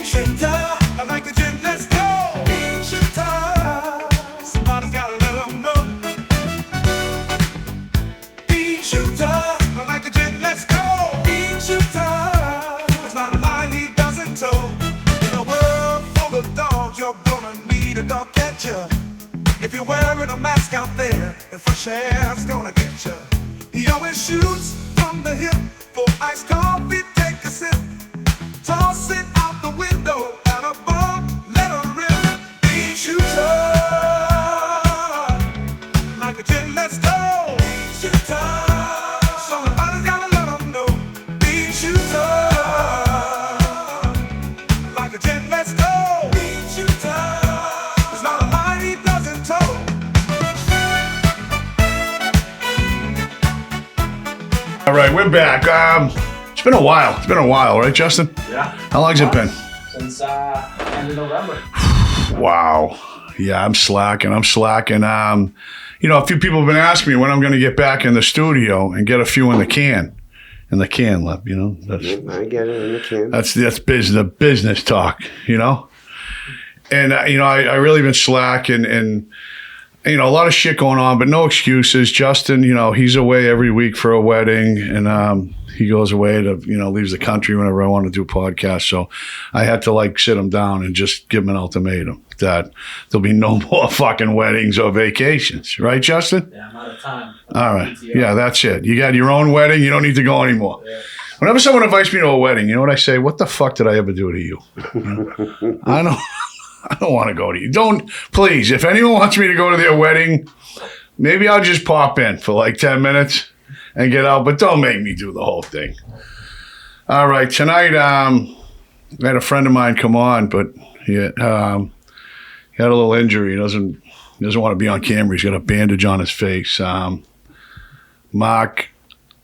Beanshooter, I like the gym, let's go. Beanshooter, somebody's gotta let them know. Beanshooter, I like the gym, let's go. Beanshooter, it's not a line he doesn't toe. In a world full of dogs, you're gonna need a dog catcher. If you're wearing a mask out there, and fresh air's gonna get you. He always shoots from the hip. For iced coffee, take a sip. Toss it out the window. Out a bar, let her rip. Beanshooter, like a gin, let's go. Beanshooter, somebody's gotta let them know. Beanshooter, like a gin, let's go. Beanshooter, there's not a line he doesn't toe. All right, we're back. It's been a while, right, Justin? Yeah. How long's it been? Since end of November. Wow. Yeah, I'm slacking. A few people have been asking me when I'm going to get back in the studio and get a few in the can. Lep, That's, I get it in the can. That's business talk, And, I really been slacking and a lot of shit going on, but no excuses. Justin, he's away every week for a wedding and he goes away to, leaves the country whenever I want to do a podcast. So I had to sit him down and just give him an ultimatum that there'll be no more fucking weddings or vacations. Right, Justin? Yeah, I'm out of time. All right. Yeah, that's it. You got your own wedding. You don't need to go anymore. Yeah. Whenever someone invites me to a wedding, you know what I say? What the fuck did I ever do to you? I don't want to go to you. Don't, please. If anyone wants me to go to their wedding, maybe I'll just pop in for 10 minutes and get out, but don't make me do the whole thing. All right, tonight, I had a friend of mine come on, but he had a little injury. He doesn't want to be on camera. He's got a bandage on his face. Mark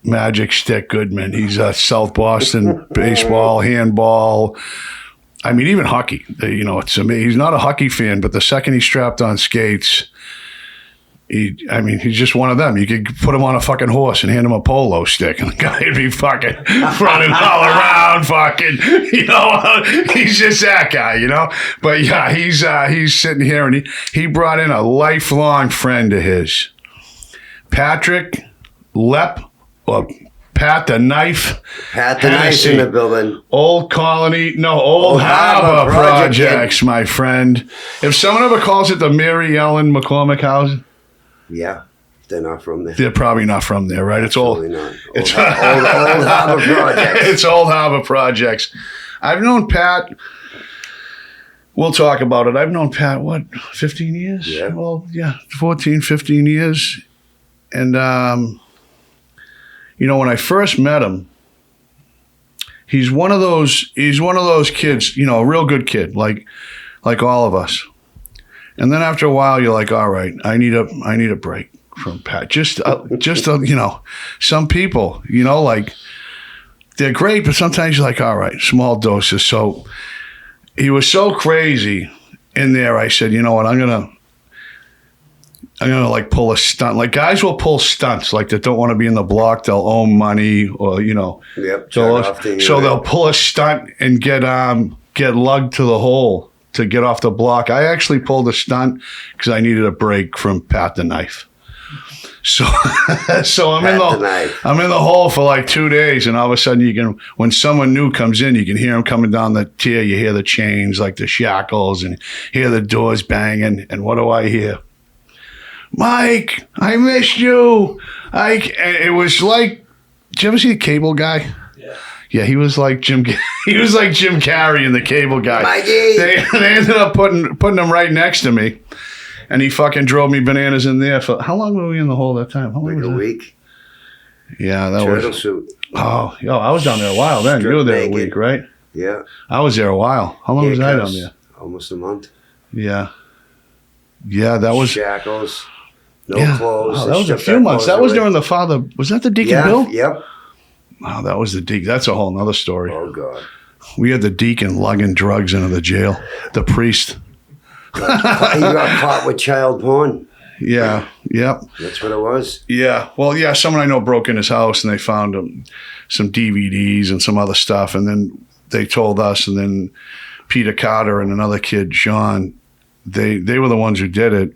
Magic Stick Goodman. He's a South Boston baseball, handball. I mean, even hockey, it's amazing. He's not a hockey fan, but the second he's strapped on skates, he's just one of them. You could put him on a fucking horse and hand him a polo stick, and the guy would be fucking running all around, fucking, he's just that guy, But yeah, he's sitting here, and he brought in a lifelong friend of his, Patrick Lep, or Pat the Knife. Pat the Knife in the building. Old Harbor Projects, my friend. If someone ever calls it the Mary Ellen McCormick House. Yeah, they're not from there. They're probably not from there, right? It's old. Not. Old Harbor Projects. It's Old Harbor Projects. I've known Pat. We'll talk about it. I've known Pat, 15 years? Yeah. Well, yeah, 14, 15 years. And, when I first met him, he's one of those kids, a real good kid, like all of us. And then after a while, you're like, all right, I need a break from Pat. Some people, they're great, but sometimes you're like, all right, small doses. So he was so crazy in there. I said, you know what, I'm gonna pull a stunt. Like guys will pull stunts, that don't want to be in the block. They'll owe money or Yep. So they'll pull a stunt and get lugged to the hole to get off the block. I actually pulled a stunt because I needed a break from Pat the Knife. So I'm in the hole for 2 days, and all of a sudden when someone new comes in, you can hear them coming down the tier. You hear the chains, the shackles, and hear the doors banging. And what do I hear? Mike, I missed you. And it was did you ever see the Cable Guy? Yeah. Yeah, he was like Jim. He was like Jim Carrey in the Cable Guy. Mikey. They ended up putting him right next to me, and he fucking drove me bananas in there for how long were we in the hole that time? How long was a that? week. Yeah, that Turtle was. suit. Oh, I was down there a while then. You were there naked. a week, right? Yeah. I was there a while. How long was I down there? Almost a month. Yeah. Yeah, that was shackles. No clothes. Oh, that was a few months. That was during the father. Was that the Deacon Bill? Yep. Wow, that was the Deacon. That's a whole nother story. Oh, God. We had the Deacon lugging drugs into the jail. The priest. He got caught with child porn. Yeah. Yep. That's what it was. Yeah. Well, yeah, someone I know broke in his house and they found some DVDs and some other stuff. And then they told us, and then Peter Carter and another kid, John, they were the ones who did it.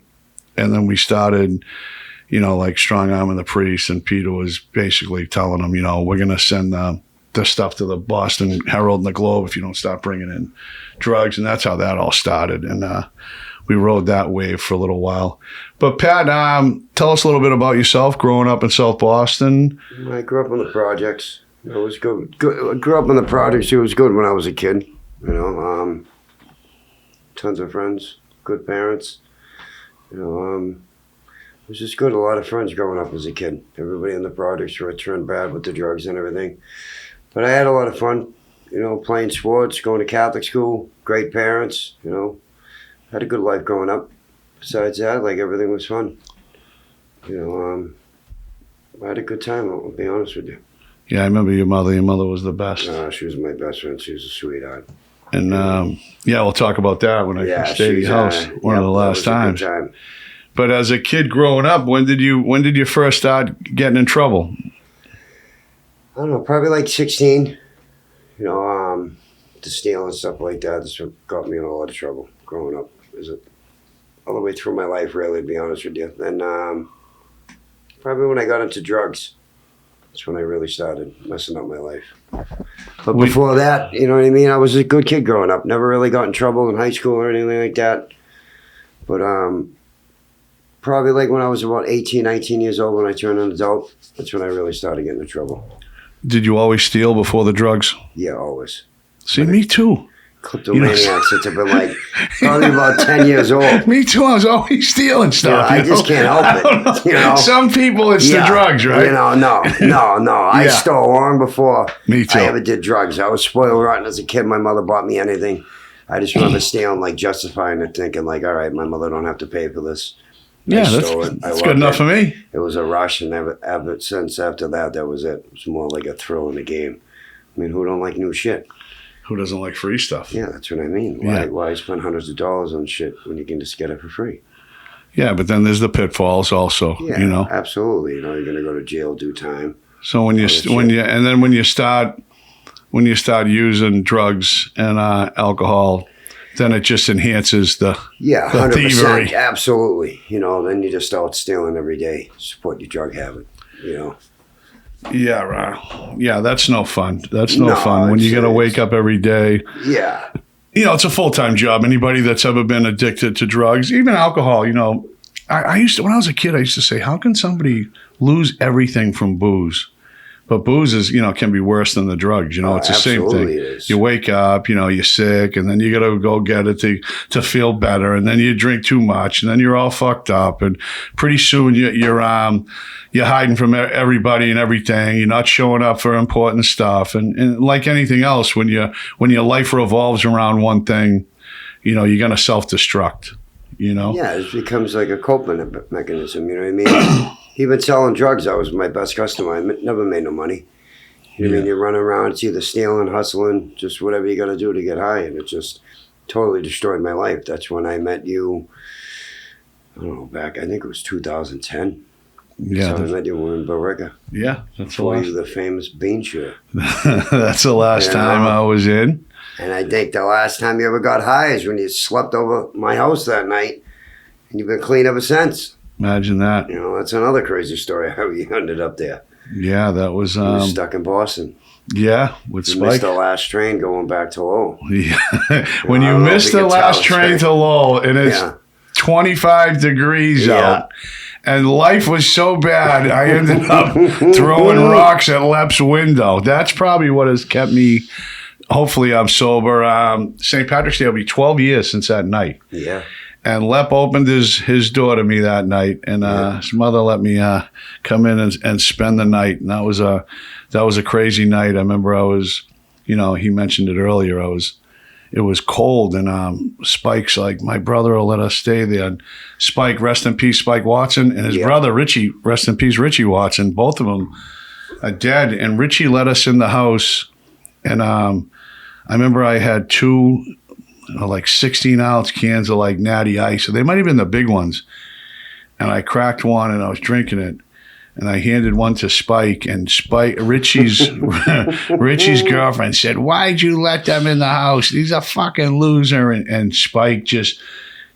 And then we started, you know, like strong arming the priest. And Peter was basically telling them, you know, we're going to send the stuff to the Boston Herald and the Globe if you don't stop bringing in drugs. And that's how that all started. And we rode that wave for a little while. But Pat, tell us a little bit about yourself growing up in South Boston. I grew up in the projects. It was good. I grew up in the projects. It was good when I was a kid. You know, tons of friends, good parents. You know, it was just good. A lot of friends growing up as a kid. Everybody in the projects were turned bad with the drugs and everything. But I had a lot of fun, you know, playing sports, going to Catholic school, great parents, you know. Had a good life growing up. Besides that, like, everything was fun. You know, I had a good time, I'll be honest with you. Yeah, I remember your mother. Your mother was the best. She was my best friend. She was a sweetheart. And yeah, we'll talk about that when I stayed at your house one of the last times. Time. But as a kid growing up, when did you first start getting in trouble? I don't know, probably like 16. You know, to steal and stuff like that. That's what got me in a lot of trouble growing up. Is it all the way through my life, really, to be honest with you. Then probably when I got into drugs, that's when I really started messing up my life. But before that, you know what I mean? I was a good kid growing up. Never really got in trouble in high school or anything like that. But probably like when I was about 18, 19 years old, when I turned an adult, that's when I really started getting in trouble. Did you always steal before the drugs? Yeah, always. See, me too. Kleptomaniacs since I've been like probably about 10 years old. Me too. I was always stealing stuff. I just can't help it. You know, some people it's the drugs, right? You know, no. I stole long before me too. I ever did drugs. I was spoiled rotten as a kid. My mother bought me anything. I just remember stealing, like justifying it, thinking like, all right, my mother don't have to pay for this. Yeah, that's good enough for me. It was a rush, and ever since after that, that was it. It was more like a thrill in the game. I mean, who don't like new shit? Who doesn't like free stuff? Yeah, that's what I mean. Why spend hundreds of dollars on shit when you can just get it for free? Yeah, but then there's the pitfalls also. Yeah, you know, absolutely. You know, you're gonna go to jail, do time. So when you start using drugs and alcohol, then it just enhances the 100%, thievery. Absolutely. You know, then you just start stealing every day, support your drug habit. You know. Yeah, right. Yeah, that's no fun. That's no fun when you got to wake up every day. Yeah. You know, it's a full-time job. Anybody that's ever been addicted to drugs, even alcohol, you know, I used to, when I was a kid, I used to say, how can somebody lose everything from booze? But booze is, you know, can be worse than the drugs. You know, it's the same thing. It is. You wake up, you know, you're sick, and then you got to go get it to feel better, and then you drink too much, and then you're all fucked up, and pretty soon you're hiding from everybody and everything. You're not showing up for important stuff, and like anything else, when your life revolves around one thing, you know, you're gonna self-destruct. You know. Yeah, it becomes like a coping mechanism. You know what I mean? Even selling drugs, I was my best customer. I never made no money. You know what I mean? You're running around, it's either stealing, hustling, just whatever you got to do to get high. And it just totally destroyed my life. That's when I met you, I don't know, back, I think it was 2010. Yeah. So I met you in Billerica. Yeah. That's before you were the famous Beanshooter. That's the last time I was in. And I think the last time you ever got high is when you slept over my house that night. And you've been clean ever since. Imagine that. You know, that's another crazy story how you ended up there. Yeah, that was... you were stuck in Boston. Yeah, with you Spike. Missed the last train going back to Lowell. Yeah. When you miss the last train to Lowell and it's 25 degrees out, and life was so bad, I ended up throwing rocks at Lep's window. That's probably what has kept me... Hopefully I'm sober. St. Patrick's Day will be 12 years since that night. Yeah. And Lep opened his door to me that night, and his mother let me come in and spend the night. And that was a crazy night. I remember I was, you know, he mentioned it earlier. It was cold, and Spike's like, my brother will let us stay there. And Spike, rest in peace, Spike Watson, and his brother Richie, rest in peace, Richie Watson. Both of them are dead. And Richie let us in the house, and I remember I had two. Like 16-ounce cans of like Natty Ice. So they might have been the big ones. And I cracked one and I was drinking it. And I handed one to Spike, and Richie's girlfriend said, "Why'd you let them in the house? He's a fucking loser." And Spike just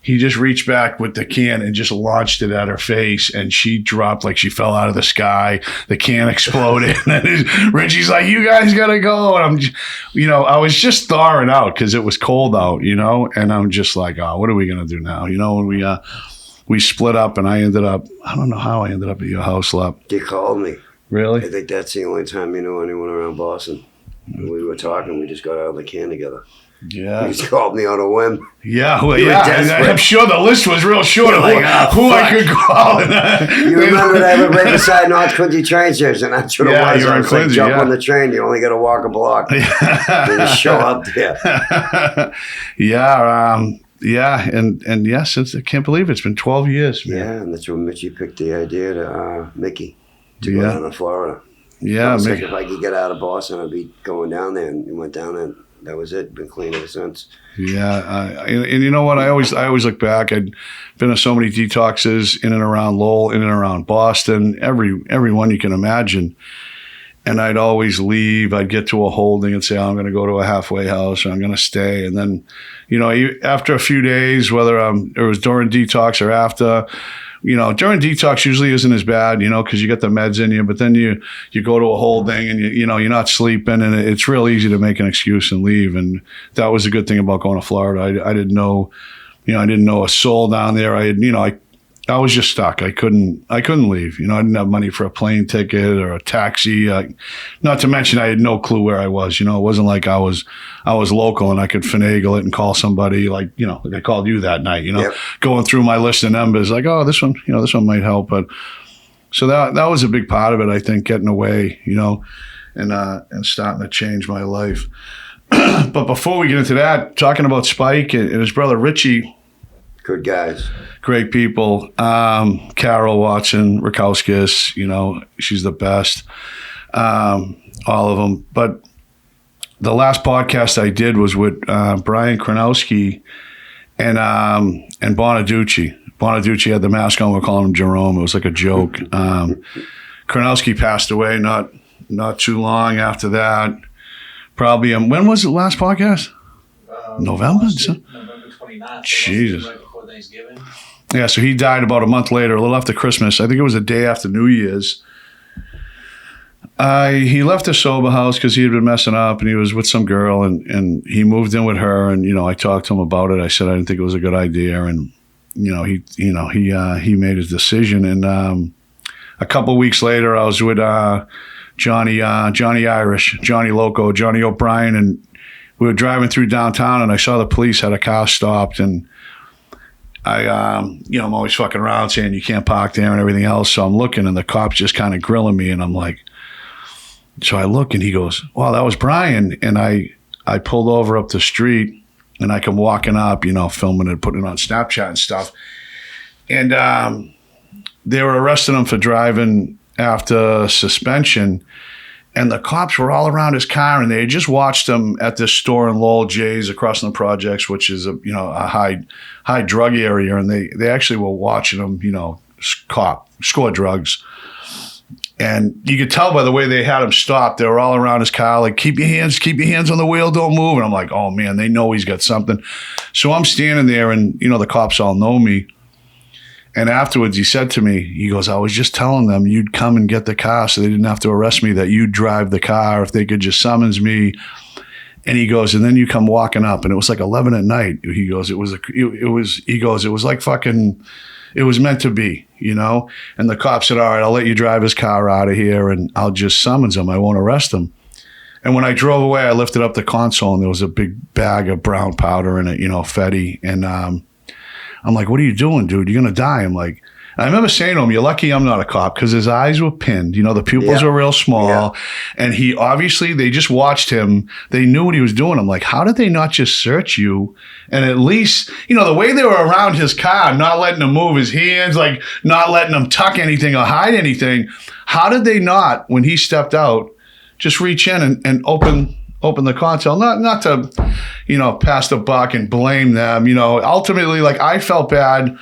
reached back with the can and just launched it at her face, and she dropped like she fell out of the sky. The can exploded. And Richie's like, "You guys gotta go." And I'm just, I was just thawing out because it was cold out, and I'm just like, "Oh, what are we gonna do now?" When we split up, and I don't know how I ended up at your house, Lep. You called me. Really? I think that's the only time you knew anyone around Boston. When we were talking, we just got out of the can together. Yeah. You just called me on a whim. Yeah, well, You were desperate. I'm sure the list was real short of who I could call. You remember that I lived right beside North Quincy train station? That's what it was. You were I in was like, Quincy, jump on the train. You only got to walk a block. You just show up there. And since I can't believe it's been 12 years, man. Yeah, and that's when Mitchie picked the idea to Mickey to go down to Florida. Yeah, I was like, if I could get out of Boston, I'd be going down there, and we went down there. That was it. Been clean ever since. Yeah, and you know what? I always look back. I'd been to so many detoxes in and around Lowell, in and around Boston, every one you can imagine. And I'd always leave. I'd get to a holding and say, I'm going to go to a halfway house, or I'm going to stay. And then, after a few days, whether it was during detox or after, during detox usually isn't as bad, because you get the meds in you. But then you go to a holding and you're not sleeping, and it's real easy to make an excuse and leave. And that was a good thing about going to Florida. I didn't know, I didn't know a soul down there. I was just stuck. I couldn't leave. I didn't have money for a plane ticket or a taxi. Not to mention, I had no clue where I was. It wasn't like I was local and I could finagle it and call somebody like I called you that night. Yep. Going through my list of numbers, like, oh, this one, this one might help. But so that was a big part of it. I think getting away, and starting to change my life. But before we get into that, talking about Spike and his brother Richie. Good guys. Great people. Carol Watson, Rakowskis, she's the best. All of them. But the last podcast I did was with Brian Kronowski and Bonaducci. Bonaducci had the mask on. We're calling him Jerome. It was like a joke. Kronowski passed away not too long after that. Probably, when was the last podcast? November? November 29th. Jesus. Right before Thanksgiving. Yeah, so he died about a month later, a little after Christmas. I think it was a day after New Year's. He left a sober house because he had been messing up, and he was with some girl, and he moved in with her. And I talked to him about it. I said I didn't think it was a good idea, and he made his decision. And a couple weeks later, I was with Johnny Irish, Johnny Loco, Johnny O'Brien, and we were driving through downtown, and I saw the police had a car stopped, and I'm always fucking around saying you can't park there and everything else. So I'm looking, and the cop's just kind of grilling me, and I'm like, so I look, and he goes, "Wow, that was Brian." And I pulled over up the street, and I come walking up, filming it, putting it on Snapchat and stuff. And they were arresting him for driving after suspension. And the cops were all around his car, and they had just watched him at this store in Lowell, Jay's, across from the projects, which is a high drug area. And they actually were watching him, score drugs. And you could tell by the way they had him stopped. They were all around his car, like, keep your hands on the wheel, don't move. And I'm like, oh man, they know he's got something. So I'm standing there, and the cops all know me. And afterwards, he said to me, he goes, I was just telling them you'd come and get the car so they didn't have to arrest me, that you'd drive the car if they could just summons me. And he goes, and then you come walking up, and it was like 11 at night. He goes, it was like fucking, it was meant to be, And the cop said, all right, I'll let you drive his car out of here, and I'll just summons him. I won't arrest him. And when I drove away, I lifted up the console, and there was a big bag of brown powder in it, Fetty. And I'm like, what are you doing, dude? You're going to die. I'm like, I remember saying to him, you're lucky I'm not a cop, because his eyes were pinned. The pupils were real small. Yeah. And he obviously, they just watched him. They knew what he was doing. I'm like, how did they not just search you? And at least, the way they were around his car, not letting him move his hands, like not letting him tuck anything or hide anything. How did they not, when he stepped out, just reach in and open the console, not to, pass the buck and blame them. Ultimately, like, I felt bad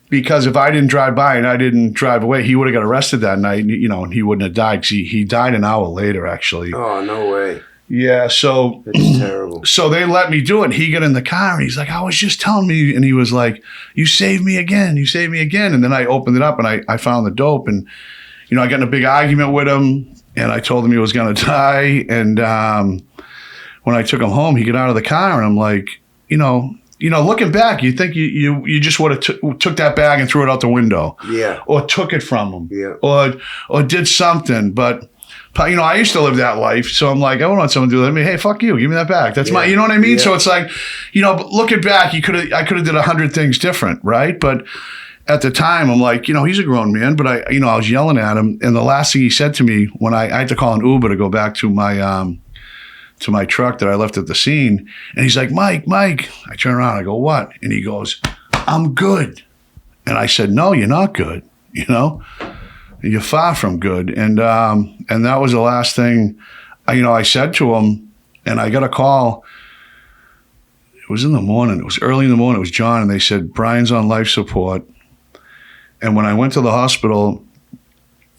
because if I didn't drive by and I didn't drive away, he would have got arrested that night, and he wouldn't have died, 'cause he died an hour later, actually. Oh, no way. Yeah, so That's terrible. so they let me do it. He got in the car and he's like, I was just telling me, and he was like, you saved me again. And then I opened it up and I found the dope, and I got in a big argument with him, and I told him he was going to die. And when I took him home, he got out of the car, and I'm like, looking back, you think you just would have took that bag and threw it out the window, Yeah. or took it from him, Yeah. or did something. But I used to live that life, so I'm like, I don't want someone to do that to me. Hey, fuck you, give me that back. That's my, you know what I mean? Yeah. So it's like, but looking back, I could have did 100 things different, right? But at the time, I'm like, he's a grown man, but I was yelling at him, and the last thing he said to me when I had to call an Uber to go back to my truck that I left at the scene, and he's like, Mike. I turn around, I go, what? And he goes, I'm good. And I said, no, you're not good. You're far from good. And that was the last thing, I said to him. And I got a call. It was in the morning. It was early in the morning. It was John, and they said, Brian's on life support. And when I went to the hospital,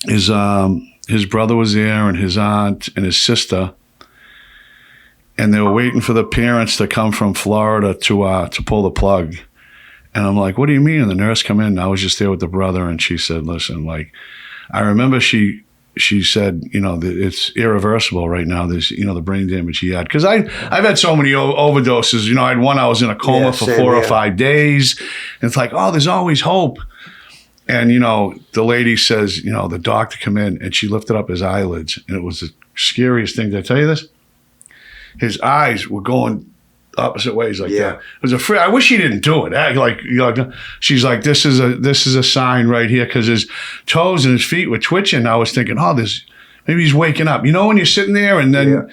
his brother was there, and his aunt and his sister. And they were waiting for the parents to come from Florida to pull the plug. And I'm like, what do you mean? And the nurse come in. I was just there with the brother, and she said, listen, like, I remember she said, it's irreversible right now. There's, the brain damage he had. Because I've had so many overdoses. I had one, I was in a coma for 4 or 5 days. And it's like, oh, there's always hope. And, the lady says, the doctor come in, and she lifted up his eyelids. And it was the scariest thing. Did I tell you this? His eyes were going opposite ways like that. It was I wish he didn't do it. She's like, this is a sign right here, because his toes and his feet were twitching. I was thinking, maybe he's waking up. When you're sitting there, and then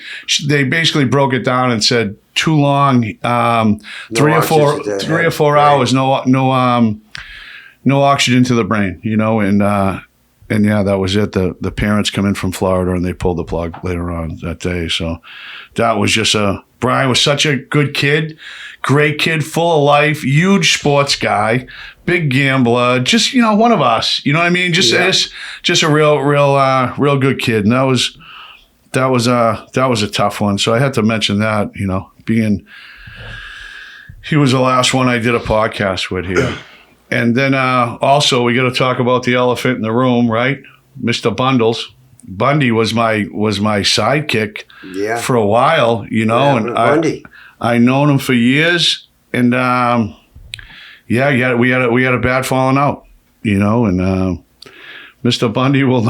they basically broke it down and said too long, 3 or 4 hours, no oxygen to the brain. And yeah, that was it. The parents come in from Florida, and they pulled the plug later on that day. So that was just Brian was such a good kid, great kid, full of life, huge sports guy, big gambler, just, one of us, you know what I mean? Just a real good kid. And that was a tough one. So I had to mention that, he was the last one I did a podcast with here. And then also we got to talk about the elephant in the room, right? Mr. Bundles. Bundy was my sidekick for a while, and Bundy. I known him for years, and we had a bad falling out, and Mr. Bundy will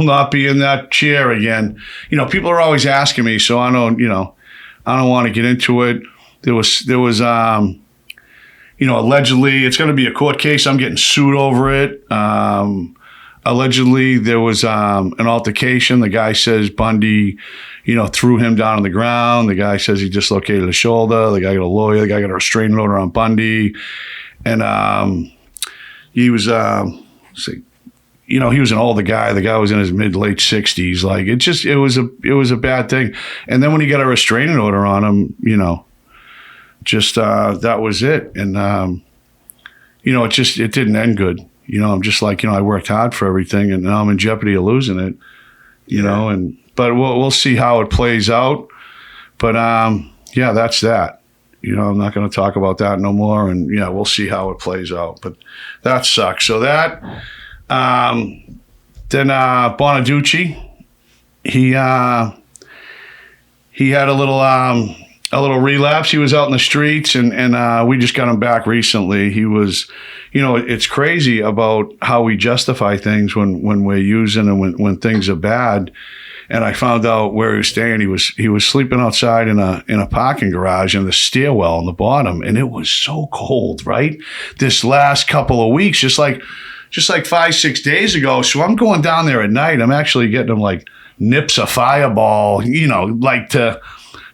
not be in that chair again. People are always asking me, so I don't want to get into it. There was allegedly it's going to be a court case. I'm getting sued over it. Allegedly, there was an altercation. The guy says Bundy, threw him down on the ground. The guy says he dislocated his shoulder. The guy got a lawyer. The guy got a restraining order on Bundy. And he was, he was an older guy. The guy was in his late 60s. Like, it was a bad thing. And then when he got a restraining order on him, that was it. And, it didn't end good. I'm just like, I worked hard for everything, and now I'm in jeopardy of losing it, but we'll see how it plays out. But, that's that. I'm not going to talk about that no more. And we'll see how it plays out, but that sucks. So that, then, Bonaducci, he had a little relapse. He was out in the streets, and we just got him back recently. He was, it's crazy about how we justify things when we're using and when things are bad. And I found out where he was staying. He was sleeping outside in a parking garage in the stairwell on the bottom, and it was so cold, right? This last couple of weeks, just like 5-6 days ago. So I'm going down there at night. I'm actually getting him like nips of Fireball, like to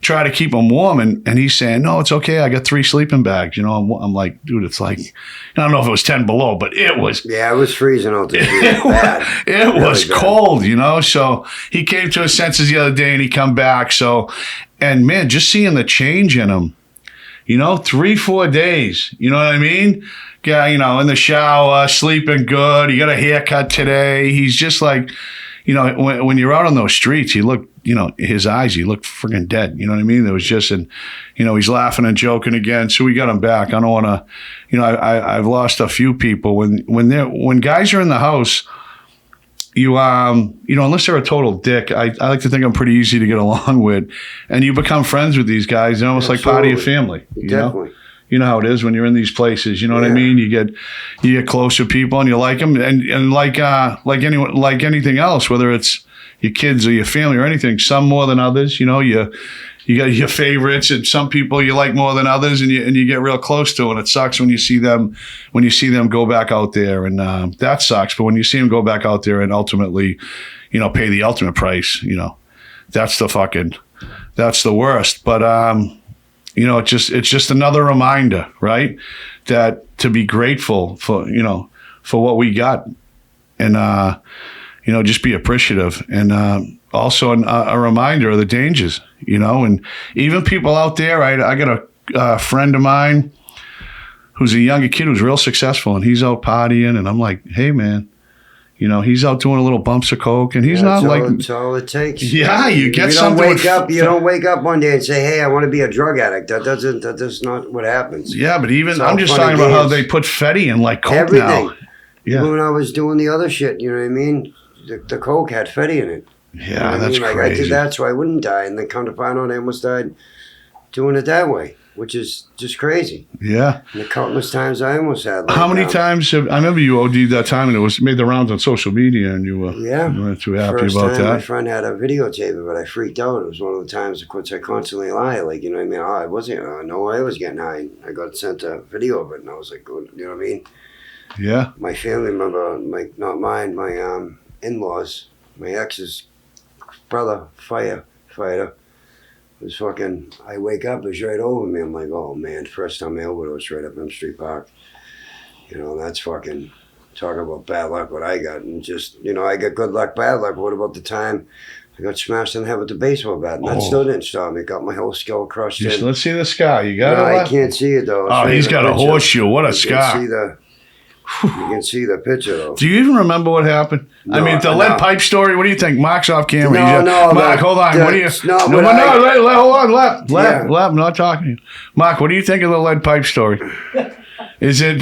try to keep him warm, and he's saying, no, it's okay, I got 3 sleeping bags. I'm like, dude, it's like, I don't know if it was 10 below, but it was. Yeah, it was freezing out there. It was cold, so he came to his senses the other day, and he come back. So, and man, just seeing the change in him, You know, 3-4 days. You know what I mean? Yeah, you know, in the shower, sleeping good. He got a haircut today. He's just like, you know, when you're out on those streets, he looked, you know, his eyes, he looked freaking dead. You know what I mean? There was just, you know, he's laughing and joking again. So we got him back. I don't want to, you know, I've lost a few people. When guys are in the house, you know, unless they're a total dick, I like to think I'm pretty easy to get along with. And you become friends with these guys. They're almost like part of your family. You Definitely. know? You know how it is when you're in these places. You know what I mean? You get close to people and you like them, and like anything else, whether it's your kids or your family or anything, some more than others. You know, you got your favorites, and some people you like more than others, and you get real close to. And it sucks when you see them go back out there, and that sucks. But when you see them go back out there and ultimately, you know, pay the ultimate price, you know, that's the worst. But you know, it's just another reminder, right? That to be grateful for, you know, for what we got, and you know, just be appreciative, and also a reminder of the dangers, you know, and even people out there. I got a friend of mine who's a younger kid who's real successful, and he's out partying, and I'm like, hey man, you know, he's out doing a little bumps of coke, and he's not like. That's all it takes. Yeah, you get you something. You don't wake up one day and say, "Hey, I want to be a drug addict." That's not what happens. Yeah, but even It's I'm all just fun talking and about how games. they put Fetty in like coke Everything. now. Yeah, When I was doing the other shit, you know what I mean? The coke had Fetty in it. yeah, You know what I that's mean? Like crazy. I did that so I wouldn't die, and then come to find out I almost died doing it that way, which is just crazy. Yeah. And the countless times I almost had. Like, How many times I remember you OD'd that time, and it was made the rounds on social media, and you weren't too happy First about time my that. friend had a videotape of it, I freaked out. It was one of the times, of course, I constantly lie. Like, you know what I mean? I wasn't, no way I was getting high. I got sent a video of it, and I was like, you know what I mean? Yeah. My family member, not mine, my in-laws, my ex's brother, firefighter, was fucking, I wake up, it's right over me. I'm like, oh man, first time I overdosed right up in Street Park. You know, that's fucking, talking about bad luck, what I got. And just, you know, I got good luck, bad luck. What about the time I got smashed in the head with the baseball bat? And that still didn't stop me. Got my whole skull crushed in. Let's see the scar. You got No, it? I can't see it though. Oh, he's got a horseshoe. What a scar. You can see the picture though. Do you even remember what happened? I No, mean, the no. lead pipe story. What do you think? Mark's off camera. No, Mark, hold on. What do you? Hold on. Left. I'm not talking to you. Mark, what do you think of the lead pipe story? Is it?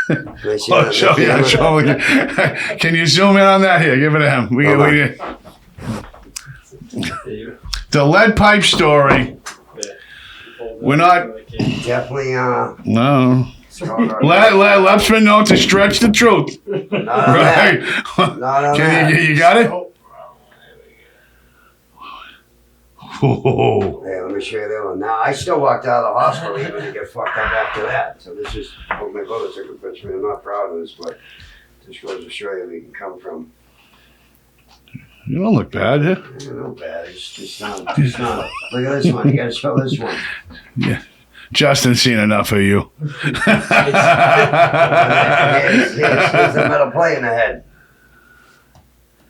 Can I see Oh, that? show me. Can you zoom in on that here? Give it to him. The lead pipe story. We're not. Definitely, No. Let's been known to stretch the truth. Right? You got it? Whoa. Hey, let me show you the other one. Now, I still walked out of the hospital even to get fucked up after that. So this is what my brother took a picture. I'm not proud of this, but this goes to show you where you can come from. You don't look bad, yeah? Not bad. It's not. Look at this one. You got to show this one. Yeah. Justin's seen enough of you. Here's a metal plate in the head.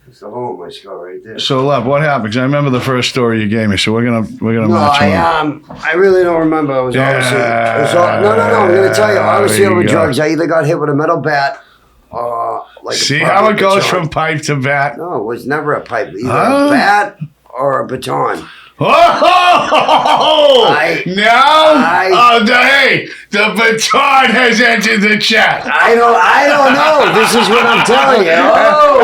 It's the hole in my skull right there. So, Love, what happened? 'Cause I remember the first story you gave me, so we're gonna No, match on. I really don't remember. It was obviously. No. I'm gonna tell you. Obviously, There you over go. drugs. I either got hit with a metal bat, or like. See a how it goes baton. from pipe to bat? No, it was never a pipe. Either Huh? a bat or a baton. Oh! Hey, the baton has entered the chat. I don't know. This is what I'm telling you. Oh.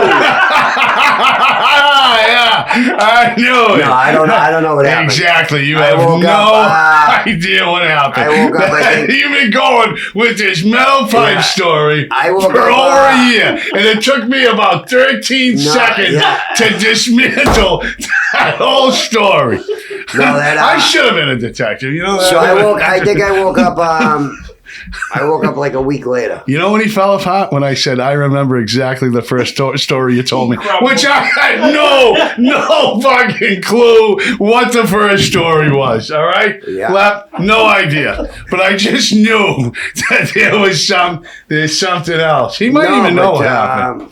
Yeah, I knew it. No, I don't know what happened. Exactly. You I have woke no up, idea what happened. I woke up, I think- You've been going with this metal pipe Yeah. story I woke for up, over a year, and it took me about 13 seconds yeah. to dismantle that whole story. No, that, I should have been a detective. You know that? So I think I woke up. I woke up like a week later. You know when he fell apart? When I said, I remember exactly the first story you told me. Which I had no fucking clue what the first story was, all right? Yeah. No idea. But I just knew that there's something else. He might even know what happened.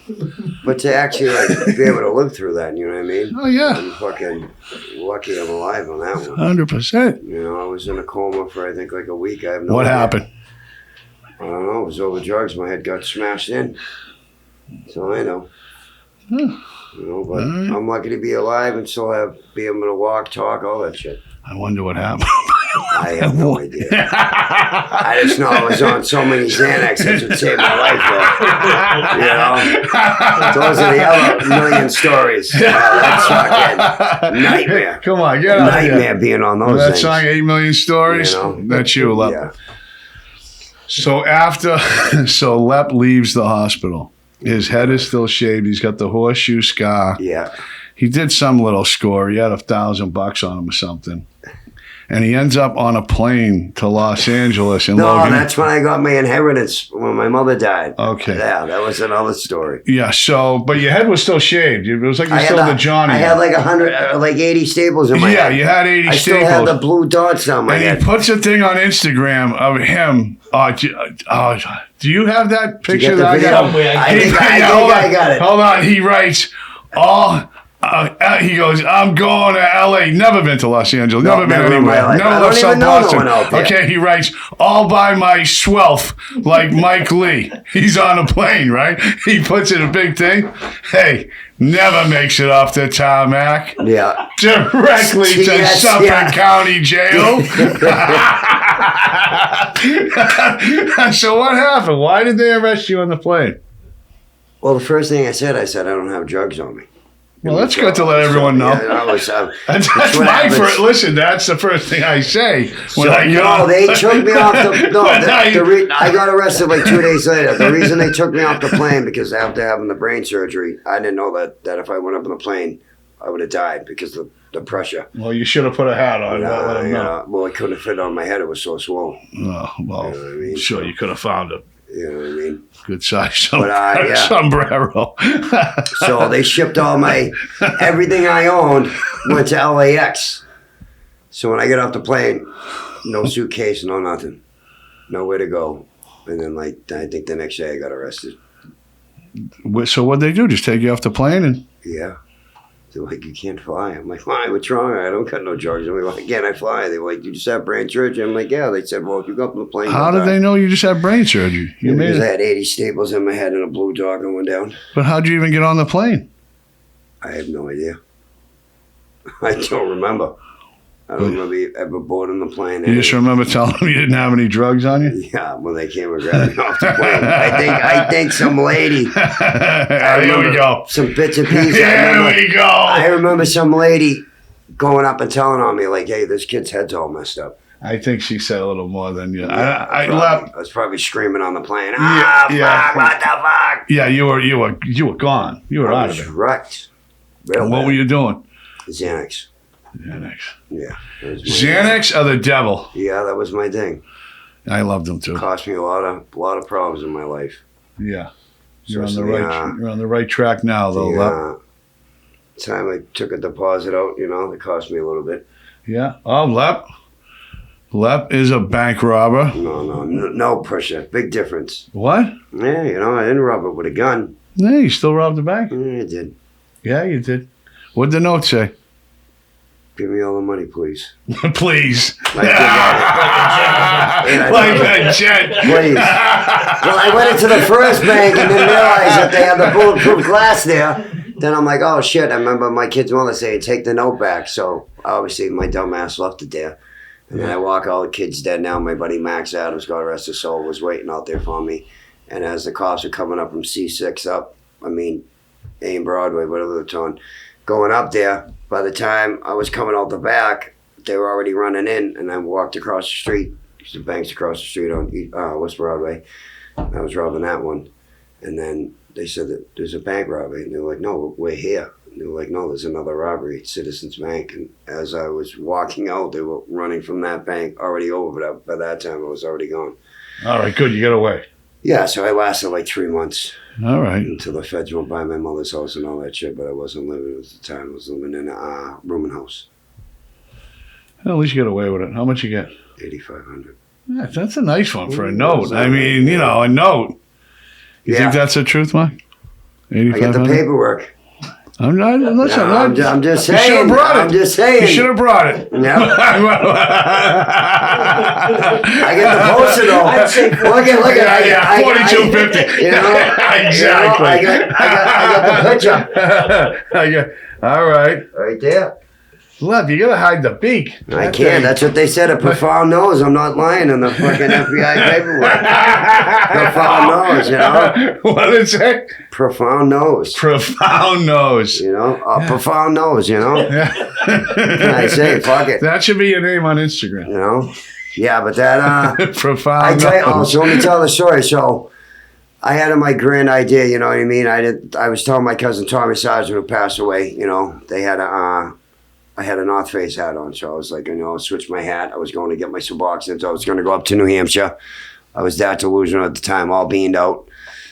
But to actually like be able to live through that, you know what I mean? Oh, yeah. And fucking, lucky I'm alive on that one. 100%. You know, I was in a coma for I think like a week. I have no What idea. happened? I don't know. It was over drugs. My head got smashed in. So I know. You know, but I'm lucky to be alive and still be able to walk, talk, all that shit. I wonder what happened. I have no idea. I just know I was on so many Xanax that would save my life, though. You know? Those are the other million stories. That's fucking nightmare. Come on, get out of here. Nightmare being on those That things. song, 8 Million Stories? You know? That's you, Lep. Yeah. So Lep leaves the hospital. His head is still shaved. He's got the horseshoe scar. Yeah. He did some little score. He had $1,000 on him or something. And he ends up on a plane to Los Angeles. And No, Logan, that's when I got my inheritance when my mother died. Okay. Yeah, that was another story. Yeah, so, but your head was still shaved. It was like you still had the Johnny. I had like 100, like 80 staples in my head. Yeah, you had 80 I still staples. had the blue dots on my And head. he puts a thing on Instagram of him. Do you have that picture get the that I video? got? Somewhere. I think I got it. Hold on. He writes, he goes, I'm going to LA. Never been to Los Angeles. Never been never in my anywhere. life. Never I left don't South even know no Boston. one out there. Okay, he writes, all by my swelf, like Mike Lee. He's on a plane, right? He puts in a big thing. Hey, never makes it off the tarmac. Yeah. Directly to Yes, Suffolk yeah. County Jail. So what happened? Why did they arrest you on the plane? Well, the first thing I said, I don't have drugs on me. Well, that's good to let everyone know. Yeah, I was, That's what my happens. first. Listen, that's the first thing I say when I get no, on. they took me off the. No, When I got arrested like 2 days later. The reason they took me off the plane because after having the brain surgery, I didn't know that if I went up on the plane, I would have died because of the pressure. Well, you should have put a hat on. Let them know. Well, it couldn't fit on my head. It was so swollen. Oh, well, You know what I mean? sure, you could have found a You know what I mean? good size But, yeah. sombrero. So they shipped all everything I owned went to LAX. So when I get off the plane, no suitcase, no nothing. Nowhere to go. And then I think the next day I got arrested. So what'd they do? Just take you off the plane and Yeah. They're like, you can't fly. I'm like, why? What's wrong? I don't got no drugs. I'm like, why can't I fly? They're like, you just have brain surgery. I'm like, yeah. They said, well, if you go up on the plane, how did they know you just had brain surgery? You made Because I it. had 80 staples in my head and a blue dot going down. But how'd you even get on the plane? I have no idea. I don't remember. I don't remember ever boarding the plane. You just remember telling them you didn't have any drugs on you? Yeah, when they came and grabbed me off the plane. I think some lady. Here we go. Some bits and pieces. Here we go. I remember some lady going up and telling on me like, "Hey, this kid's head's all messed up." I think she said a little more than you. I was probably screaming on the plane. Yeah. Fuck, what the fuck? Yeah, you were gone. You were I out was of it. wrecked. Real And what bad. were you doing? Xanax. Xanax. Yeah. that was my- Xanax or the devil? Yeah, that was my thing. I loved them too. Cost me a lot of problems in my life. Yeah. You're on the Especially, right. You're on the right track now, though. Lep. Time I took a deposit out, it cost me a little bit. Yeah. Oh, Lep. Lep is a bank robber. No pressure. Big difference. What? Yeah, I didn't rob it with a gun. Yeah, you still robbed the bank? Yeah, I did. Yeah, you did. What'd the note say? Give me all the money, please. Please. Like Like a jet. Please. Well, I went into the first bank and didn't realize that they had the bulletproof glass there. Then I'm like, oh shit, I remember my kid's mother saying, take the note back. So obviously my dumb ass left it there. And then I walk, all the kids dead now. My buddy Max Adams, God rest his soul, was waiting out there for me. And as the cops were coming up from C6 up, AIM Broadway, whatever they're telling, going up there, by the time I was coming out the back, they were already running in, and I walked across the street. The bank's across the street on West Broadway. I was robbing that one. And then they said that there's a bank robbery. And they were like, no, we're here. And they were like, no, there's another robbery at Citizens Bank. And as I was walking out, they were running from that bank, already over. But by that time, I was already gone. All right, good. You got away. Yeah, so I lasted like 3 months. All right. Until the feds went by my mother's house and all that shit. But I wasn't living at the time. I was living in a rooming house. Well, at least you got away with it. How much you get? $8,500. Yeah, that's a nice one for a Ooh, note. that's I not mean, bad. a note. You Yeah. think that's the truth, Mike? I got the 8,500? paperwork. I'm not. Listen, I'm just You should saying. have brought it. I'm just saying. You should have brought it. No. I get the poster though. I'd say Look at. I got 42.50. You know, Exactly. I got the picture All right. right there. Love, you gotta hide the beak. I can't. That's what they said. A profound nose. I'm not lying on the fucking FBI paperwork. Profound nose, you know. What did it say? Profound nose. Profound nose. You know, a profound nose. You know. What can I say? Fuck it. That should be your name on Instagram. You know. Yeah, but that. Profound I tell you. Oh, nose. so let me tell the story. So, I had my grand idea. You know what I mean? I was telling my cousin Tommy Sargent, who passed away. You know, they had I had a North Face hat on, so I was like, you know, switch my hat. I was going to get my Suboxone. I was going to go up to New Hampshire. I was that delusional at the time, all beamed out.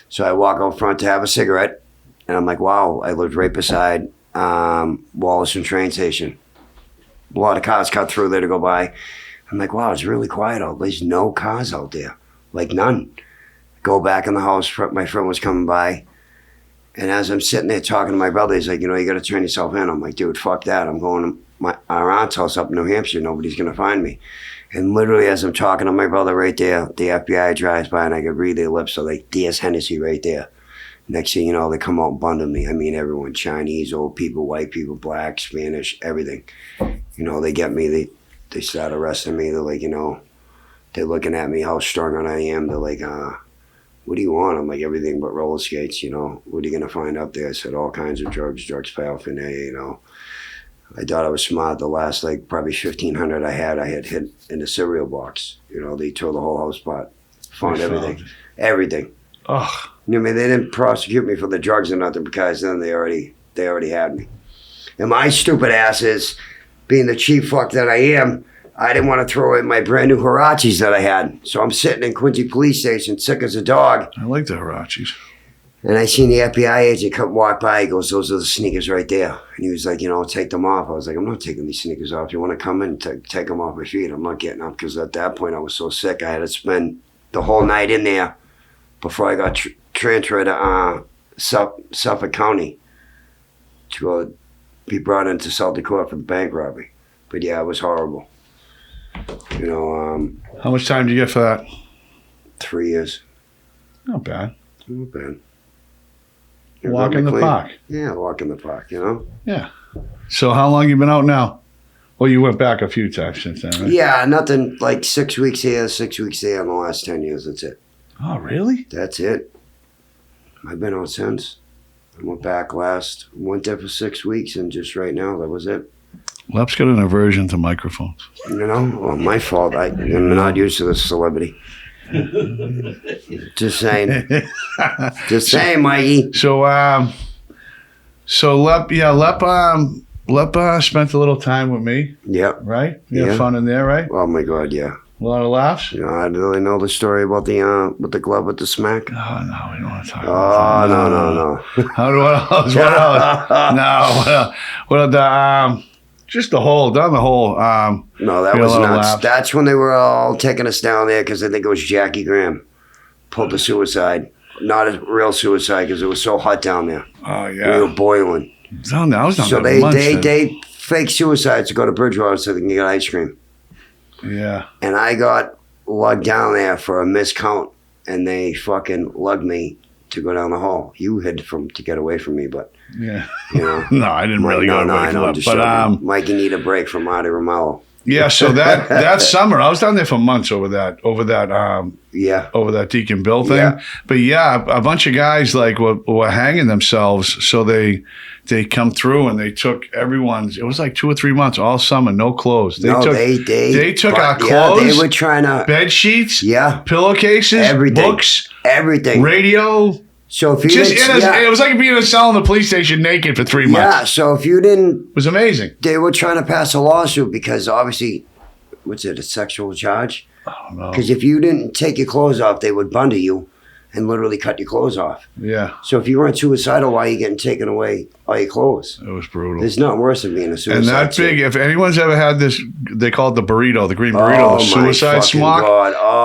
So I walk out front to have a cigarette, and I'm like, wow, I lived right beside Wollaston train station. A lot of cars cut through there to go by. I'm like, wow, it's really quiet out. There's no cars out there, like none. Go back in the house. My friend was coming by. And as I'm sitting there talking to my brother, he's like, you know, you got to turn yourself in. I'm like, dude, fuck that. I'm going to our aunt's house up in New Hampshire. Nobody's going to find me. And literally as I'm talking to my brother right there, the FBI drives by and I could read their lips. So like, there's Hennessy right there. Next thing you know, they come out and Bundy me. I mean, everyone, Chinese, old people, white people, black, Spanish, everything. You know, they get me. They start arresting me. They're like, you know, they're looking at me, how strong I am. They're like, what do you want? I'm like, everything but roller skates, you know. What are you going to find up there? I said, all kinds of drugs, paraphernalia, you know. I thought I was smart. The last, like, probably 1,500 I had hid in a cereal box. You know, they tore the whole house apart. Found everything. Everything. Oh, You know, I mean, they didn't prosecute me for the drugs or nothing because then they already had me. And my stupid ass is, being the cheap fuck that I am, I didn't want to throw away my brand new Hirachis that I had. So I'm sitting in Quincy Police Station, sick as a dog. I like the Hirachis. And I seen the FBI agent come walk by. He goes, those are the sneakers right there. And he was like, you know, take them off. I was like, I'm not taking these sneakers off. You want to come in, take them off my feet. I'm not getting up because at that point I was so sick. I had to spend the whole night in there before I got transferred to Suffolk County to go be brought into Southie court for the bank robbery. But yeah, it was horrible. You know, How much time do you get for that? 3 years. Not bad. Not bad. Walk in the park. Yeah, walk in the park, you know? Yeah. So how long you been out now? Well, you went back a few times since then, right? Yeah, nothing like 6 weeks here, 6 weeks there in the last 10 years. That's it. Oh, really? That's it. I've been out since. I went back went there for 6 weeks, and just right now, that was it. Lep's got an aversion to microphones. You know? Well, my fault. I'm not used to this celebrity. Just saying. Just saying, Mikey. So Lep spent a little time with me, Yep. right? You had Yeah. fun in there, right? Oh, my God, yeah. A lot of laughs? You know, I really know the story about the glove with the smack. Oh, no, we don't want to talk Oh, about that. no. What else? What else? No, what else? Just the whole, down the whole. No, that We had was a lot of nuts. laughs. That's when they were all taking us down there because I think it was Jackie Graham pulled the suicide. Not a real suicide because it was so hot down there. Oh, We yeah. were boiling. Down there. I was down So there months then. they fake suicides to go to Bridgewater so they can get ice cream. Yeah. And I got lugged down there for a miscount, and they fucking lugged me to go down the hall. You had to get away from me, but Yeah. you know. No, I didn't really go no, away I from know. that. Just But Mikey need a break from Marty Romello. yeah, so that summer I was down there for months over that Yeah. Deacon Bill thing. Yeah. But yeah, a bunch of guys like were hanging themselves, so they come through and they took everyone's. It was like 2 or 3 months, all summer, no clothes. They took our clothes, they were trying to bed sheets, Yeah. pillowcases, Everything. books, everything. radio. So if you Just didn't, it was like being in a cell in the police station naked for 3 months. yeah, so if you didn't, It was amazing. they were trying to pass a lawsuit because obviously, what's it, a sexual charge? I don't know. Because if you didn't take your clothes off, they would Bundy you. and literally cut your clothes off. Yeah. So if you weren't suicidal, why are you getting taken away all your clothes? It was brutal. There's nothing worse than being a suicide. And that big, if anyone's ever had this, they call it the burrito, the green burrito, the suicide smock.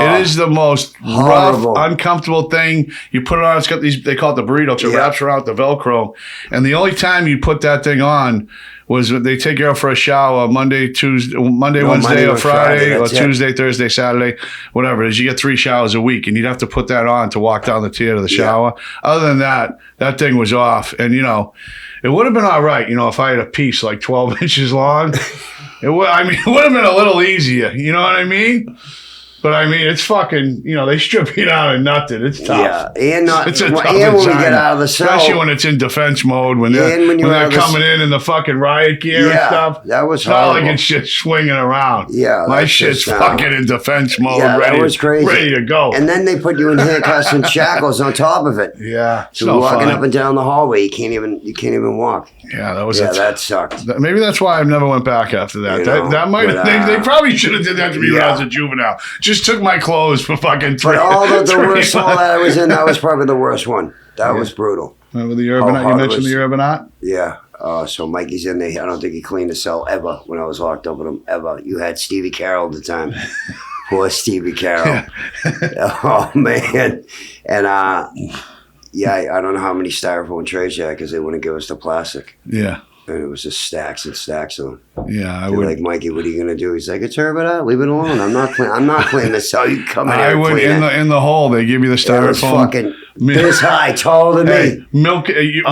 It is the most horrible, rough, uncomfortable thing. You put it on, it's got these, they call it the burrito, so it wraps around the Velcro. And the only time you put that thing on was when they take you out for a shower Monday, Wednesday, or Friday, or Tuesday, Thursday, Saturday, whatever it is. You get 3 showers a week, and you'd have to put that on to walk down the tier to the shower. Other than that, that thing was off. And, you know, it would have been all right, you know, if I had a piece like 12 inches long. It would have been a little easier. You know what I mean? But I mean, it's fucking, you know, they strip you down and nothing. It's tough. Yeah, and it's a tough when we get out of the cell. Especially when it's in defense mode, when they're coming in the fucking riot gear and stuff. That was it's not horrible. like it's just swinging around. Yeah. My shit's fucking in defense mode, that was crazy. ready to go. And then they put you in handcuffs and shackles on top of it. Yeah. So no walking up and down the hallway, you can't even walk. Yeah, that was that sucked. Maybe that's why I've never went back after that. You know, that might they probably should have did that to me when I was a juvenile. Just took my clothes for fucking 3 But all the worst one that I was in, that was probably the worst one. That was brutal. Remember the Urbanite? You mentioned the Urbanite? Yeah. So Mikey's in there. I don't think he cleaned the cell ever when I was locked up with him, ever. You had Stevie Carroll at the time. Poor Stevie Carroll. Oh, man. And, I don't know how many styrofoam trays you had because they wouldn't give us the plastic. Yeah. And it was just stacks and stacks of them. Yeah, I would. would. Like, Mikey, what are you gonna do? He's like, it's Urbanite. Leave it alone. I'm not cleaning this cell. You come in here. I would in the hole. They give you the styrofoam. It was fucking this high, taller than me. Milk cans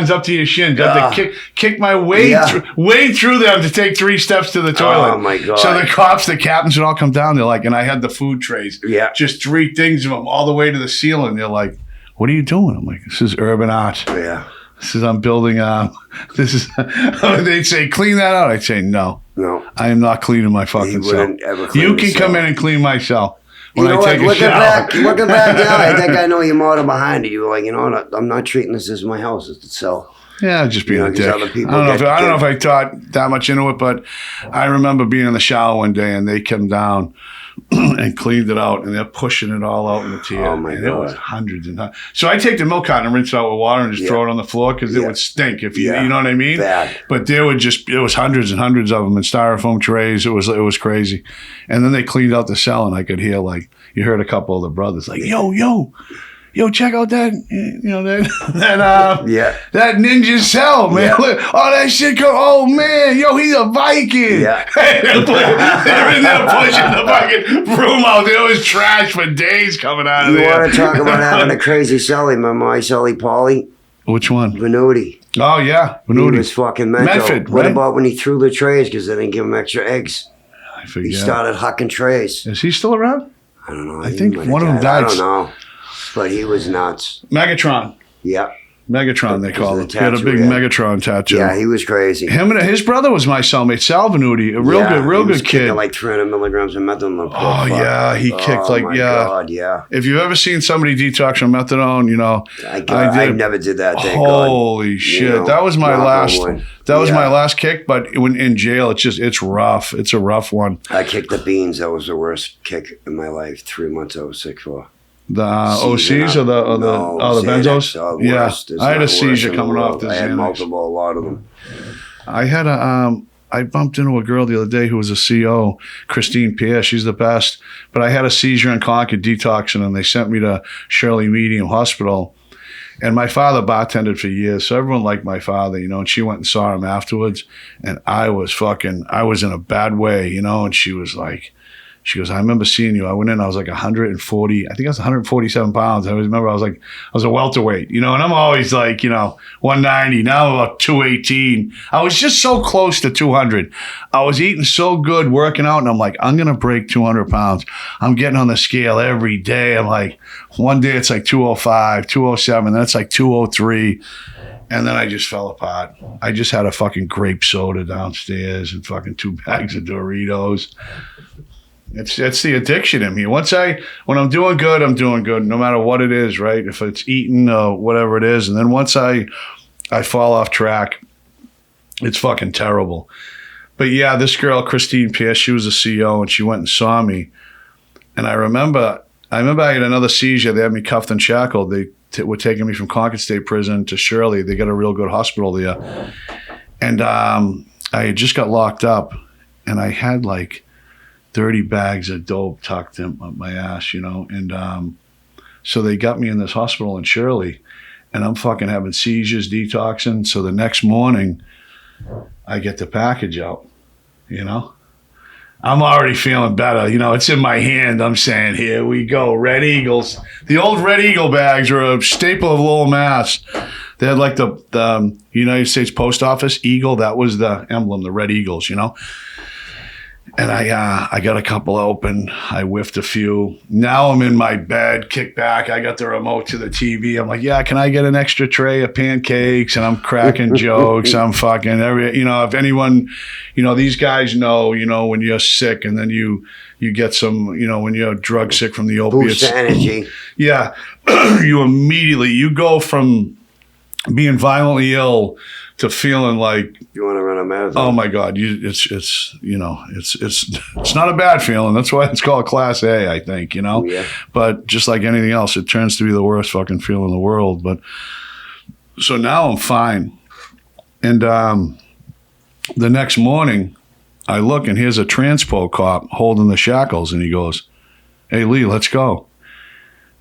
up to your shins. I have to kick my way through them to take 3 steps to the toilet. Oh my God! So the cops, the captains would all come down. They're like, and I had the food trays. Yeah. Just 3 things of them all the way to the ceiling. They're like, what are you doing? I'm like, this is urban art. Yeah. This is, I'm building, they'd say, clean that out. I'd say, no, I am not cleaning my fucking cell. You can come in and clean my cell when I take a shower. Looking back now, I think I know your motto behind it. You were like, you know what, I'm not treating this as my house, it's the cell. Yeah, just being a dick. I don't know if I thought that much into it, but I remember being in the shower one day and they came down and cleaned it out, and they're pushing it all out in the tier. Oh my God! It was hundreds and hundreds. So I take the milk carton and rinse it out with water and just throw it on the floor because it would stink if you know what I mean. Bad. But there would it was hundreds and hundreds of them in styrofoam trays. It was crazy. And then they cleaned out the cell, and I could hear you heard a couple of the brothers like, yo, check out that, that ninja cell, man. Yeah. Oh, that shit oh, man. Yo, he's a Viking. Yeah. They're in there pushing the fucking broom out. There was trash for days coming out of there. You want to talk about having a crazy celly? Remember my celly, Paulie? Which one? Venuti. Oh, yeah. Venuti. He was fucking mental. Medford, what right? about when he threw the trays because they didn't give him extra eggs? I forget. He started hucking trays. Is he still around? I don't know. I think one of them died. I don't know. But he was nuts. Megatron. Yeah. Megatron, they call him. He had a big Megatron tattoo. Yeah, he was crazy. Him and his brother was my cellmate, Sal Venuti, a real good kid. Like 300 milligrams of methadone. Oh yeah, he kicked God, yeah. If you've ever seen somebody detox on methadone, I never did that. Holy shit, that was my last. That was my last kick. But when in jail, it's rough. It's a rough one. I kicked the beans. That was the worst kick in my life. 3 months I was sick for. The OCs or the benzos? Yeah, I had a seizure coming off this. I had a lot of them. I had I bumped into a girl the other day who was a CO, Christine Pierre. She's the best. But I had a seizure in Concord detoxing, and they sent me to Shirley Medium Hospital. And my father bartended for years, so everyone liked my father, and she went and saw him afterwards. And I was in a bad way, and she was like, she goes, I remember seeing you. I went in, I was like 140, I think I was 147 pounds. I remember I was a welterweight, and I'm always like, 190, now I'm about 218. I was just so close to 200. I was eating so good, working out, and I'm like, I'm going to break 200 pounds. I'm getting on the scale every day. I'm like, one day it's like 205, 207, then it's like 203. And then I just fell apart. I just had a fucking grape soda downstairs and fucking 2 bags of Doritos. It's the addiction in me. When I'm doing good, I'm doing good, no matter what it is, right? If it's eating or whatever it is. And then once I fall off track, it's fucking terrible. But yeah, this girl, Christine Pierce, she was a CO, and she went and saw me. And I remember I remember I had another seizure. They had me cuffed and shackled. They were taking me from Concord State Prison to Shirley. They got a real good hospital there. And I had just got locked up, and I had like 30 bags of dope tucked in my ass, you know. And so they got me in this hospital in Shirley, and I'm fucking having seizures, detoxing. So the next morning, I get the package out, you know. I'm already feeling better. You know, it's in my hand. I'm saying, here we go. Red Eagles. The old Red Eagle bags are a staple of Lowell, Mass. They had like the United States Post Office Eagle. That was the emblem, the Red Eagles, you know. And I got a couple open. I whiffed a few. Now I'm in my bed, kicked back. I got the remote to the TV. I'm like, yeah, can I get an extra tray of pancakes? And I'm cracking jokes. I'm fucking you know, if anyone, you know, these guys know, you know, when you're sick and then you get some, you know, when you're drug sick from the opiates. Boost energy. Yeah. You go from being violently ill to feeling like You want to run a marathon? oh my God, it's you know it's not a bad feeling. That's why it's called Class A, I think, you know. Yeah. But just like anything else, it turns to be the worst fucking feeling in the world. But so now I'm fine, and the next morning, I look and here's a transpo cop holding the shackles, and he goes, "Hey Lee, let's go."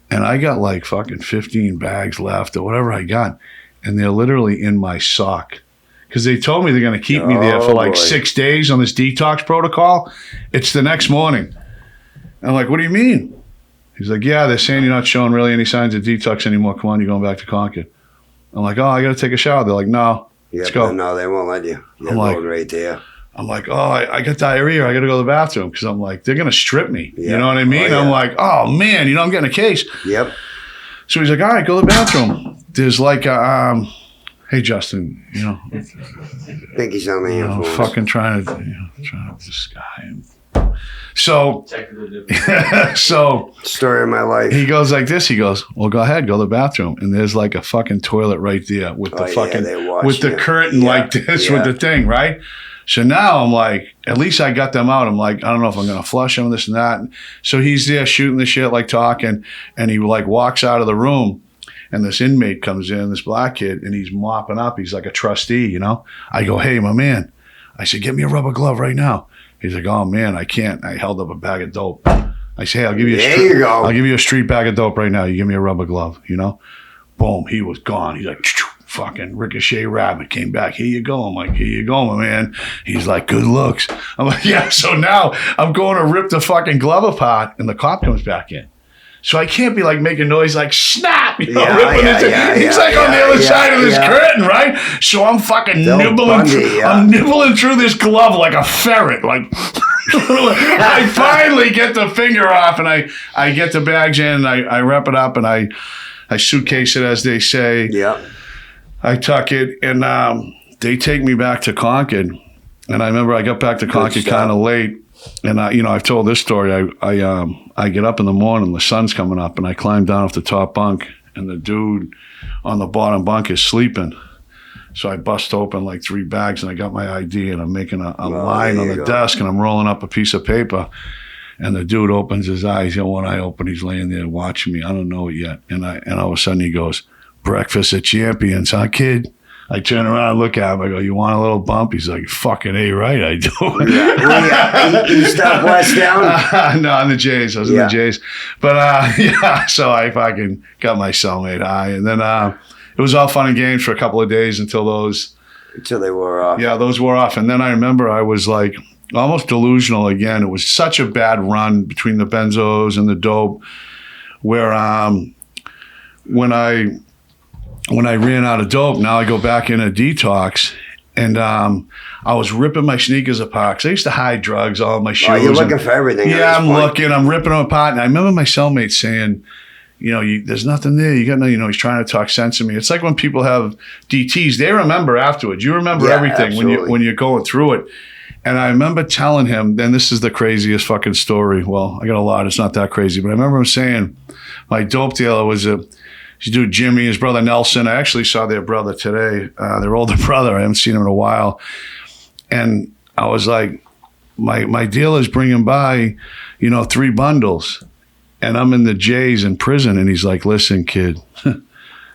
And I got like fucking 15 bags left or whatever I got. And they're literally in my sock. Because they told me they're going to keep me there for like 6 days on this detox protocol. It's the next morning. I'm like, what do you mean? He's like, yeah, they're saying you're not showing really any signs of detox anymore. Come on, you're going back to Concord. I'm like, oh, I got to take a shower. They're like, no, let's go. No, they won't let you. You're I'm like, going right there. I'm like, oh, I got diarrhea. I got to go to the bathroom. Because I'm like, they're going to strip me. Yeah. You know what I mean? Oh, yeah. I'm like, oh, man, you know, I'm getting a case. Yep. So he's like, all right, go to the bathroom. There's like a, hey, Justin, you know. Think he's on the You know, influence. fucking trying to this guy. So, Technical difficulty. so Story of my life. he goes like this. He goes, well, go ahead, go to the bathroom. And there's like a fucking toilet right there with the Oh, yeah, fucking, they watch with the you. curtain Yeah, like this yeah. with the thing, right? So now I'm like, at least I got them out. I'm like, I don't know if I'm going to flush them, this and that. So he's there shooting the shit, like talking. And he like walks out of the room. And this inmate comes in, this black kid, and he's mopping up. He's like a trustee, you know. I go, hey, my man. I said, get me a rubber glove right now. He's like, oh, man, I can't. I held up a bag of dope. I say, hey, I'll give you I'll give you a street bag of dope right now. You give me a rubber glove, you know. Boom, he was gone. He's like, fucking ricochet rabbit came back. Here you go. I'm like, here you go, my man. He's like, good looks. I'm like, yeah. So now I'm going to rip the fucking glove apart, and the cop comes back in. So I can't be like making noise like snap, you know, ripping he's like on the other side of this curtain, right? So I'm fucking nibbling. I'm nibbling through this glove like a ferret. Like I finally get the finger off, and I get the bags in, and I wrap it up, and I suitcase it, as they say. Yeah. I tuck it, and they take me back to Concord. And I remember I got back to Concord kind of late. And I've told this story. I get up in the morning, the sun's coming up, and I climb down off the top bunk, and the dude on the bottom bunk is sleeping. So I bust open like 3 bags, and I got my ID, and I'm making a line on the desk, and I'm rolling up a piece of paper. And the dude opens his eyes. You know, one eye open, he's laying there watching me. I don't know it yet. And all of a sudden he goes, breakfast at Champions, huh, kid? I turn around and look at him. I go, you want a little bump? He's like, fucking A, right, I do. East up, west down? No, on the Jays. I was in the Jays. But, yeah, so I fucking got my cellmate high. And then it was all fun and games for a couple of days until they wore off. Yeah, those wore off. And then I remember I was like almost delusional again. It was such a bad run between the benzos and the dope where when I ran out of dope, now I go back in a detox, and I was ripping my sneakers apart because I used to hide drugs, all my shoes. Oh, you're looking for everything. Yeah, I'm looking. I'm ripping them apart. And I remember my cellmate saying, you know, there's nothing there. You got no, you know, he's trying to talk sense to me. It's like when people have DTs, they remember afterwards. You remember everything when you're going through it. And I remember telling him, then this is the craziest fucking story. Well, I got a lot. It's not that crazy. But I remember him saying, my dope dealer was his dude Jimmy, his brother Nelson. I actually saw their brother today, their older brother. I haven't seen him in a while. And I was like, my dealer's bringing by, you know, 3 bundles. And I'm in the J's in prison, and he's like, "Listen, kid,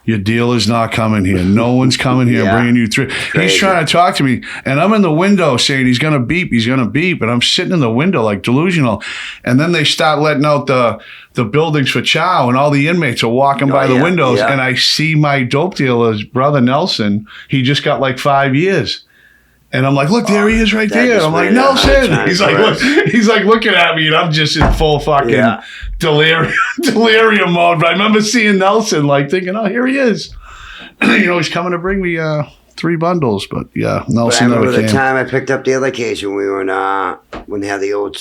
your dealer's not coming here. No one's coming here bringing you through." He's trying to talk to me, and I'm in the window saying he's gonna beep, and I'm sitting in the window like delusional. And then they start letting out the buildings for chow, and all the inmates are walking by the windows, and I see my dope dealer's brother Nelson. He just got like 5 years. And I'm like, "Look, there he is right there." I'm like, "Nelson." He's like looking at me, and I'm just in full fucking delirium mode. But I remember seeing Nelson, like thinking, "Oh, here he is." He's coming to bring me 3 bundles. But yeah, Nelson never came. I remember the time I picked up the other case when we were in, when they had the old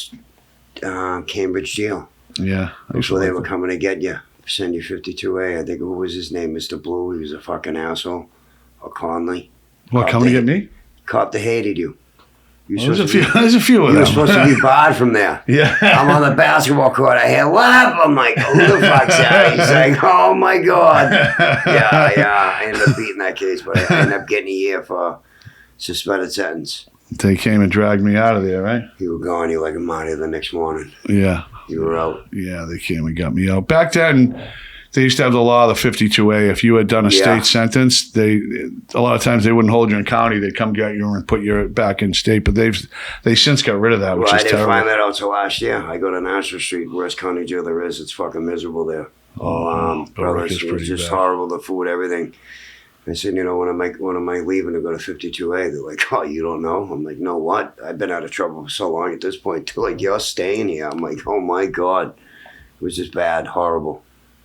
Cambridge jail. Yeah. Before they were coming to get you, send you 52A. I think, who was his name? Mr. Blue. He was a fucking asshole. Or Conley. What, coming to get me? Cop that hated you. There's a few of them. You were supposed to be barred from there. Yeah. I'm on the basketball court. I hear, "Lap." I'm like, "Who the fuck's that?" He's like, "Oh my God." Yeah. I ended up beating that case, but I ended up getting a year for suspended sentence. They came and dragged me out of there, right? You were gone. You were like a martyr the next morning. Yeah. You were out. Yeah, they came and got me out. Back then, they used to have the law of the 52A. If you had done a state sentence, a lot of times they wouldn't hold you in county. They'd come get you and put you back in state. But they since got rid of that, which is terrible. I didn't find that out until last year. I go to National Street, worst county jail there is. It's fucking miserable there. Brothers, it's just horrible. The food, everything. I said, when am I leaving to go to 52A? They're like, "Oh, you don't know?" I'm like, "No, what? I've been out of trouble for so long at this point. They're like, "You're staying here." I'm like, "Oh my God." It was just bad, horrible.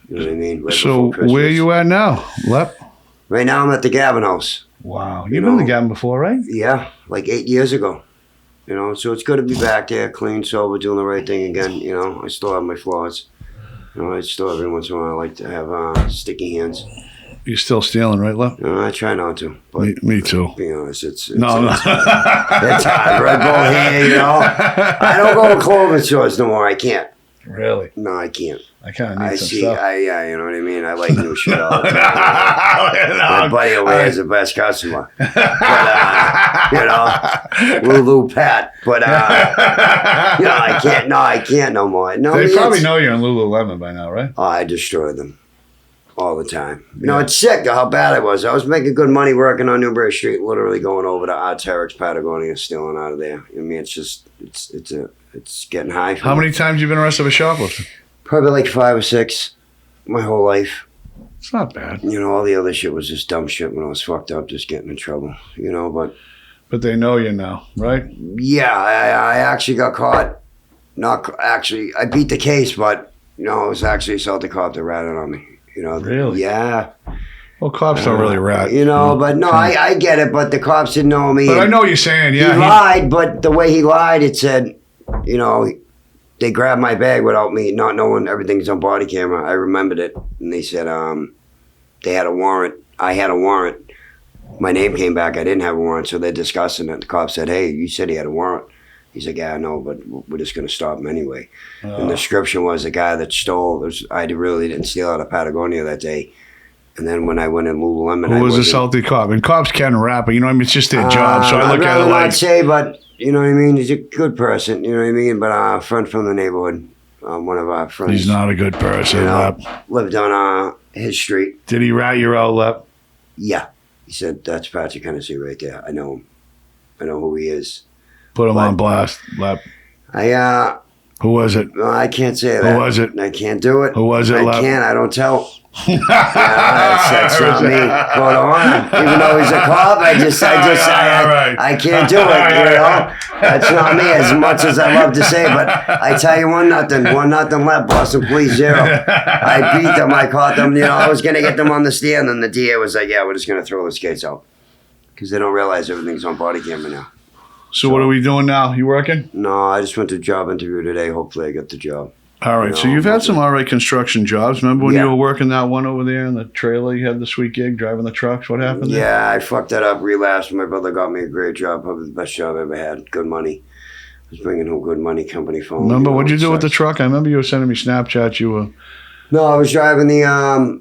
You know what I mean? Right, so where you at now, Lep? Right now I'm at the Gavin house. Wow. You've been to the Gavin before, right? Yeah, like 8 years ago. So it's good to be back there, clean, sober, doing the right thing again. I still have my flaws. I still every once in a while I like to have sticky hands. You're still stealing, right, Lep? I try not to. But me too. To be honest, it's no. It's hard. Red Bull here, I don't go to clothing stores no more. I can't. Really? No, I can't. I kind of need some stuff. You know what I mean? I like new shit all the time. My buddy over here is the best customer. But, Lulu Pat. But, I can't. No, I can't no more. No, they probably know you're in Lululemon by now, right? Oh, I destroy them all the time. It's sick how bad I was. I was making good money working on Newbury Street, literally going over to Arteryx, Patagonia, stealing out of there. It's just, it's getting high. How many times you been arrested for shoplifting? Probably like 5 or 6 my whole life. It's not bad. All the other shit was just dumb shit when I was fucked up, just getting in trouble, But they know you now, right? Yeah, I actually got caught. Not actually, I beat the case, but, it was actually a Southie cop that ratted on me, Really? Yeah. Well, cops don't really rat. But no, I get it, but the cops didn't know me. But I know what you're saying, yeah. He lied, but the way he lied, it said, they grabbed my bag without me not knowing everything's on body camera. I remembered it. And they said they had a warrant. I had a warrant. My name came back. I didn't have a warrant, so they're discussing it. The cop said, "Hey, you said he had a warrant." He's like, "Yeah, I know, but we're just going to stop him anyway." And the description was the guy that stole. I really didn't steal out of Patagonia that day. And then when I went in Lululemon, who was a Southie cop? And cops can rap, but it's just their job. So I look at it like, I'd say, but you know what I mean. He's a good person. You know what I mean. But a friend from the neighborhood, one of our friends. He's not a good person. Lived on his street. Did he rat you out, Lep? Yeah, he said that's Pat Hennessy right there. I know him. I know who he is. Put him on blast, Lep. Who was it? No, I can't say that. Who was it? I can't do it. Who was it, Lep? I can't. I don't tell. That's not me. Hold on. Even though he's a cop, I can't do it. That's not me. As much as I love to say, but I tell you 1-0 left. Boston Police 0. I beat them. I caught them. I was gonna get them on the stand, and the DA was like, "Yeah, we're just gonna throw the skates out," because they don't realize everything's on body camera now. So what are we doing now? You working? No, I just went to a job interview today. Hopefully, I get the job. All right, so you've had some all right construction jobs. Remember when you were working that one over there in the trailer? You had the sweet gig driving the trucks. What happened there? Yeah, I fucked that up, relapsed. My brother got me a great job, probably the best job I ever had. Good money. I was bringing home good money, company phone. Remember, what'd you do with the truck? I remember you were sending me Snapchats. You were... No, I was driving the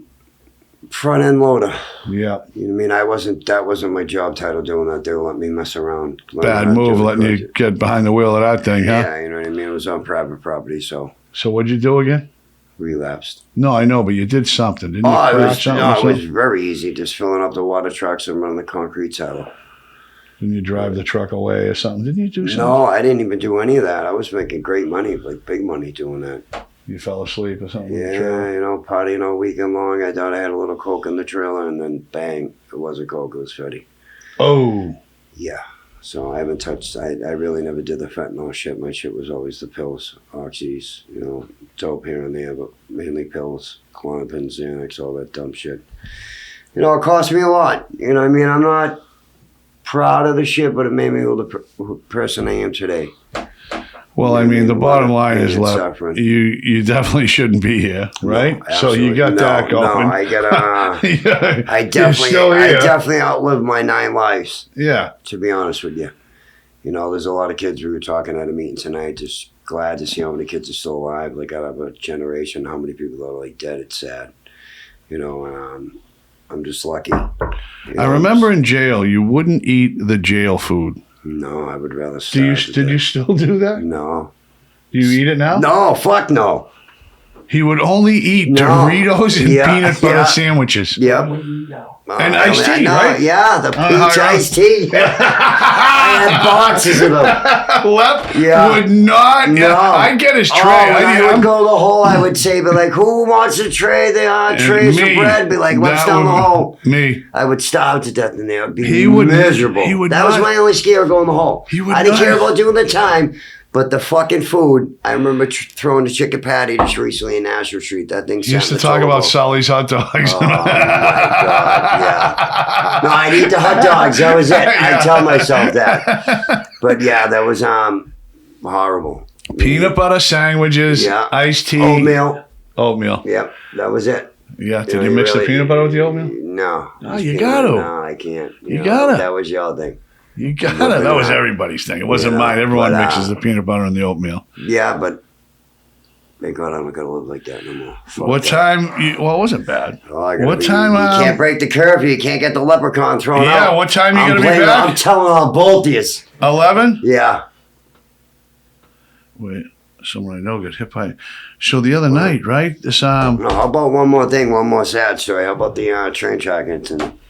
front end loader. Yeah. You know what I mean? That wasn't my job title doing that. They were letting me mess around. Bad move, letting you get behind the wheel of that thing, huh? Yeah, you know what I mean? It was on private property, so... So what'd you do again? relapsed. No, I know, but you did something. Didn't you Oh, crack something? or it was something? very easy. Just filling up the water trucks and running the concrete saddle. Didn't you drive the truck away or something? Didn't you do something? No, I didn't even do any of that. I was making great money, like big money doing that. You fell asleep or something? Yeah, partying all weekend long. I thought I had a little coke in the trailer, and then bang, it wasn't coke, it was Fetty. Oh. Yeah. So I haven't touched, I really never did the fentanyl shit. My shit was always the pills, oxys, dope here and there, but mainly pills, Klonopin, Xanax, all that dumb shit. It cost me a lot. You know what I mean? I'm not proud of the shit, but it made me the person I am today. Well, I mean, the bottom line is, suffering. you definitely shouldn't be here, right? No, so you got that going. No, I got yeah, I definitely outlived my 9 lives. Yeah. To be honest with you. There's a lot of kids we were talking at a meeting tonight. Just glad to see how many kids are still alive. Like, out of a generation, how many people are like dead. It's sad. I'm just lucky. I remember in jail, you wouldn't eat the jail food. No, I would rather starve. Did you still do that? No. Do you eat it now? No, fuck no. He would only eat Doritos and peanut butter sandwiches. Yep. And iced tea, right? Yeah, the peach iced tea. I had boxes of them. Lep would not. No. I'd get his tray. I would go the hole, I would say, be like, who wants a tray? They are trays of bread. Be like, what's down the hole? Me. I would starve to death in there. It would be miserable. That was my only scare, going the hole. I didn't care about doing the time. But the fucking food, I remember throwing a chicken patty just recently in Nashville Street. That thing. You used to talk about Sully's hot dogs. Oh my God! Yeah. No, I'd eat the hot dogs. That was it. I tell myself that. But yeah, that was horrible. Peanut butter sandwiches, iced tea, oatmeal. Yep, that was it. Yeah. Did you mix the peanut butter with the oatmeal? No. Oh, you got to. No, I can't. You got to. That was your thing. You got it. That was everybody's thing. It wasn't mine. Everyone mixes the peanut butter and the oatmeal. Yeah, but thank God I'm not going to live like that no more. What time? Well, it wasn't bad. What time? You can't break the curfew. You can't get the leprechaun thrown out. Yeah, what time you going to be back? I'm telling all both of you. 11? Yeah. Wait, someone I know got hit by. So the other night, right? This No, how about one more thing? One more sad story. How about the train track incident?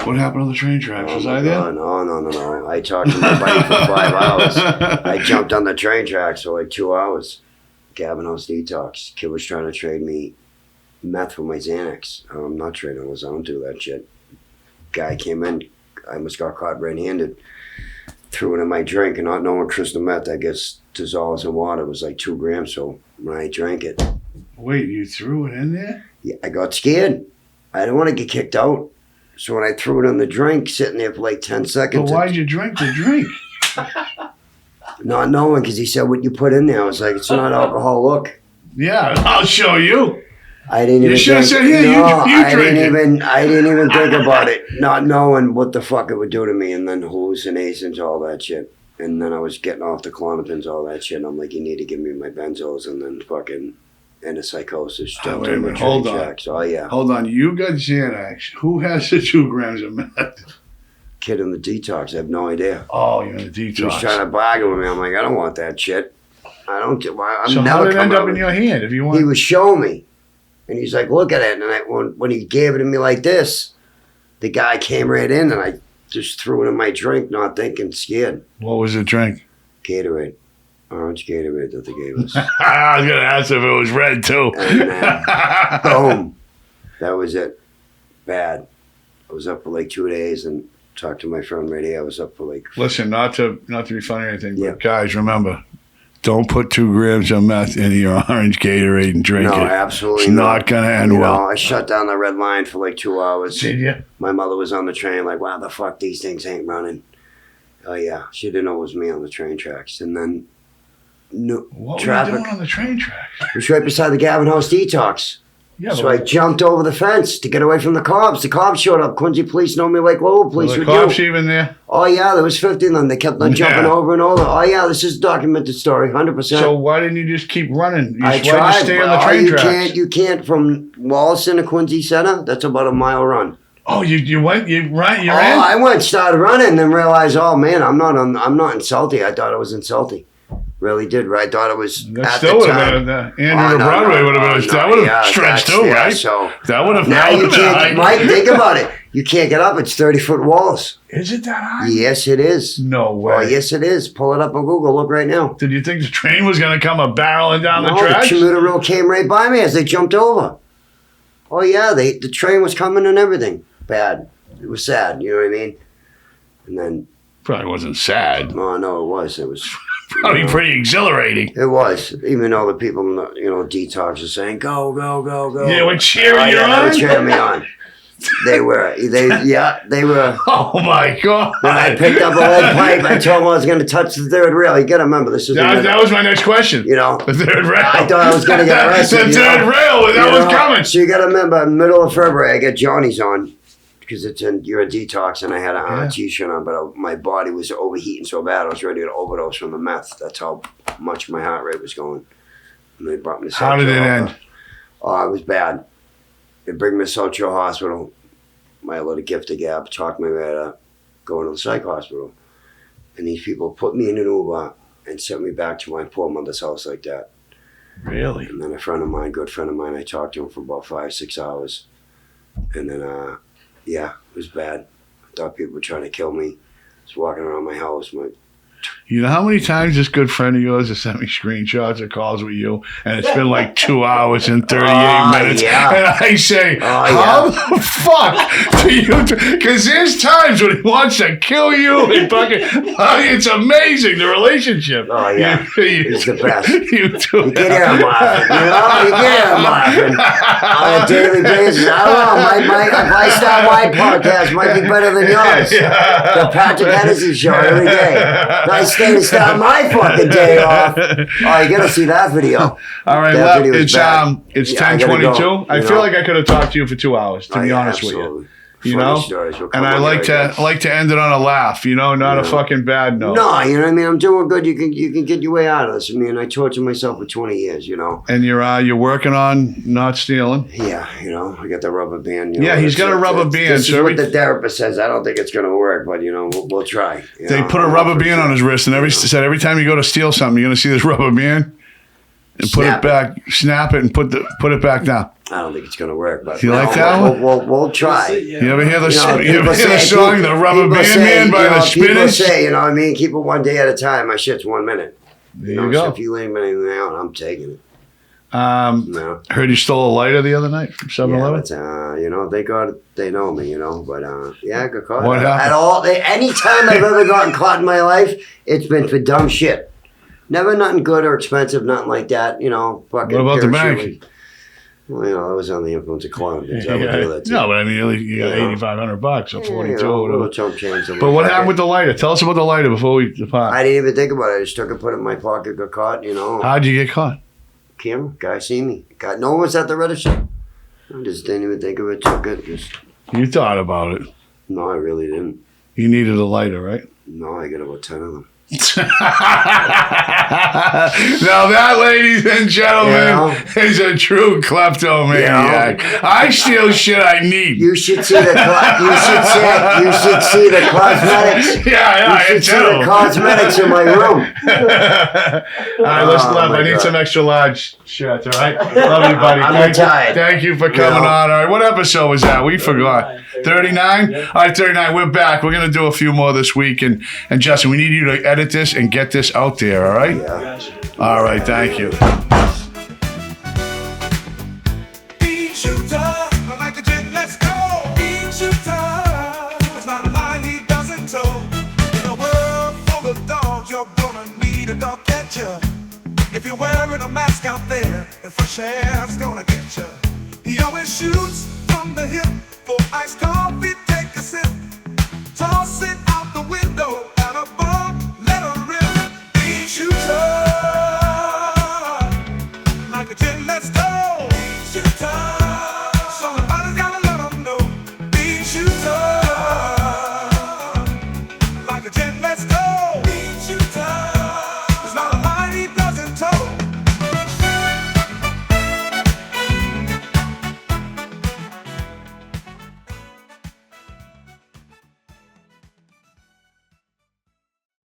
What happened on the train tracks? Was I there? No. I talked to my buddy for 5 hours. I jumped on the train tracks for like 2 hours. Gavin House Detox. Kid was trying to trade me meth for my Xanax. I'm not trading those. I don't do that shit. Guy came in. I almost got caught red-handed. Threw it in my drink, and not knowing crystal meth, I guess, dissolves in water. It was like 2 grams, so when I drank it. Wait, you threw it in there? Yeah, I got scared. I didn't want to get kicked out. So when I threw it in the drink, sitting there for like 10 seconds. But why'd you drink the drink? Not knowing, because he said, what you put in there. I was like, it's not alcohol, look. Yeah, I'll show you. I didn't even You should have said, here, you drink it. I didn't even think about it, not knowing what the fuck it would do to me, and then hallucinations, all that shit. And then I was getting off the Klonopins, all that shit. And I'm like, you need to give me my benzos, and then fucking in a psychosis. Wait a minute, hold on. Oh, yeah. Hold on, you got Xanax. Who has the 2 grams of meth? Kid in the Detox, I have no idea. Oh, you're in the Detox. He was trying to bargain with me. I'm like, I don't want that shit. I don't. I'm so never how did it end up out in your hand? If you want, he was showing me, and he's like, "Look at it." And when he gave it to me like this, the guy came right in, and I just threw it in my drink, not thinking, scared. What was the drink? Gatorade, orange Gatorade that they gave us. I was gonna ask if it was red too. And then, boom, that was it. Bad. I was up for like 2 days and talked to my friend right here. I was up for like. Listen, not to be funny or anything, but guys, remember. Don't put 2 grams of meth in your orange Gatorade and drink it. No, absolutely it's not going to end well. I shut down the red line for like 2 hours. Did you? My mother was on the train like, wow, the fuck, these things ain't running. Oh, yeah. She didn't know it was me on the train tracks. And then what traffic. were you doing on the train tracks? It was right beside the Gavin House Detox. Yeah, so I jumped over the fence to get away from the cops. The cops showed up. Quincy police know me like Lowell police were would the cops even there? Oh, yeah, there was 50 of them. They kept on jumping over and over. Oh, yeah, this is a documented story, 100%. So why didn't you just keep running? I tried. To stay on the train tracks? You can't from Wollaston to Quincy Center. That's about a mile run. Oh, you went? You're in? I went, started running, then realized, oh, man, I'm not in Southie. I thought I was in Southie. Really did. I thought it was That at still the would have time. been, Andrew to Broadway would have been, that would have stretched too, right? So That would have now you been high. can't, Mike, think about it. You can't get up. It's 30-foot walls. Is it that high? Yes, it is. No way. Oh, yes, it is. Pull it up on Google. Look right now. Did you think the train was going to come a barreling down the No, the tracks? commuter rail came right by me as they jumped over. Oh, yeah, the train was coming and everything. Bad. It was sad, you know what I mean? And then, Probably wasn't sad. oh, no, it was. It was. Probably pretty exhilarating. It was. Even though the people, Detox are saying, go, go, go, go. Yeah, we're cheering you They on? were cheering me on. They were. They were. Oh, my God. When I picked up a lead pipe, I told them I was going to touch the third rail. You got to remember, this is That was my next question. You know, The third rail. I thought I was going to get arrested. The third rail, that was coming. So you got to remember, middle of February, I got Johnny's on because you're a Detox, and I had a t-shirt on, but my body was overheating so bad, I was ready to overdose from the meth. That's how much my heart rate was going. And they brought me to How did it end? Oh, it was bad. They bring me to South Shore Hospital. My little gift of gab talked me right up going to the psych hospital. And these people put me in an Uber and sent me back to my poor mother's house like that. Really? And then a friend of mine, good friend of mine, I talked to him for about 5-6 hours. And then, it was bad. I thought people were trying to kill me. I was walking around my house. You know how many times this good friend of yours has sent me screenshots or calls with you, and it's been like 2 hours and 38 minutes, and I say, how the fuck do you? Because there's times when he wants to kill you, and fucking, it's amazing the relationship. Oh yeah, he's the best. You do. You can hear him laughing. You can hear him laughing on a daily basis. I don't know. If I start my podcast, might be better than yours. The Pat Hennessy show every day. Nice day to start my fucking day off. Oh, you gotta see that video. All right, that video it's bad. it's Yeah, 10:22. I feel know? like I could have talked to you for 2 hours, to be honest with you. You Funny know, stories will and come I on like here, to like to end it on a laugh. You know, not a fucking bad note. No, you know what I mean. I'm doing good. You can get your way out of this. I mean, I tortured myself for 20 years. You know. And you're working on not stealing. Yeah, I got the rubber band. Yeah, he's got a rubber band. This is what the therapist says. I don't think it's gonna work, but we'll try. They put a rubber band on his wrist, and said every time you go to steal something, you're gonna see this rubber band, and put it back, snap it, and put it back down. I don't think it's gonna work, but you like that one? We'll try. You ever hear the song "The Rubber Band Man" by the People Spinners? say, you know what I mean? Keep it one day at a time. My shit's 1 minute. There you go. So if you leave anything out, I'm taking it. Heard you stole a lighter the other night from 7-Eleven. Yeah, thank God they know me, but I got caught. What happened? At all, any time I've ever gotten caught in my life, it's been for dumb shit. Never nothing good or expensive, nothing like that. Fucking. What about the bank? Well, I was on the influence of clowns. I would do that too. No, but I mean, you got $8,500 or 42 or whatever. Little chump change. But what happened with the lighter? Tell us about the lighter before we depart. I didn't even think about it. I just took it, put it in my pocket, got caught. How'd you get caught? Camera, guy see me. No one was at the register. I just didn't even think of it. Took it. You thought about it. No, I really didn't. You needed a lighter, right? No, I got about 10 of them. Now that, ladies and gentlemen, is a true kleptomaniac. I steal shit I need. You should see the cosmetics. Yeah, you should see the cosmetics in my room. All right, let's love. I need some extra large shirts. All right, love you, buddy. I'm retired. Thank you for coming on. All right, what episode was that? We forgot. 39. All right, 39. We're back. We're gonna do a few more this week, and Justin, we need you to edit this and get this out there. All right. Yeah. All right. Thank you. Beanshooter, I like the jet, let's go. Beanshooter, it's not a line he doesn't toe. In a world full of dogs, you're gonna need a dog catcher. If you're wearing a mask out there, the fresh air's gonna get you. He always shoots from the hip. For iced coffee, take a sip. Toss it out the window.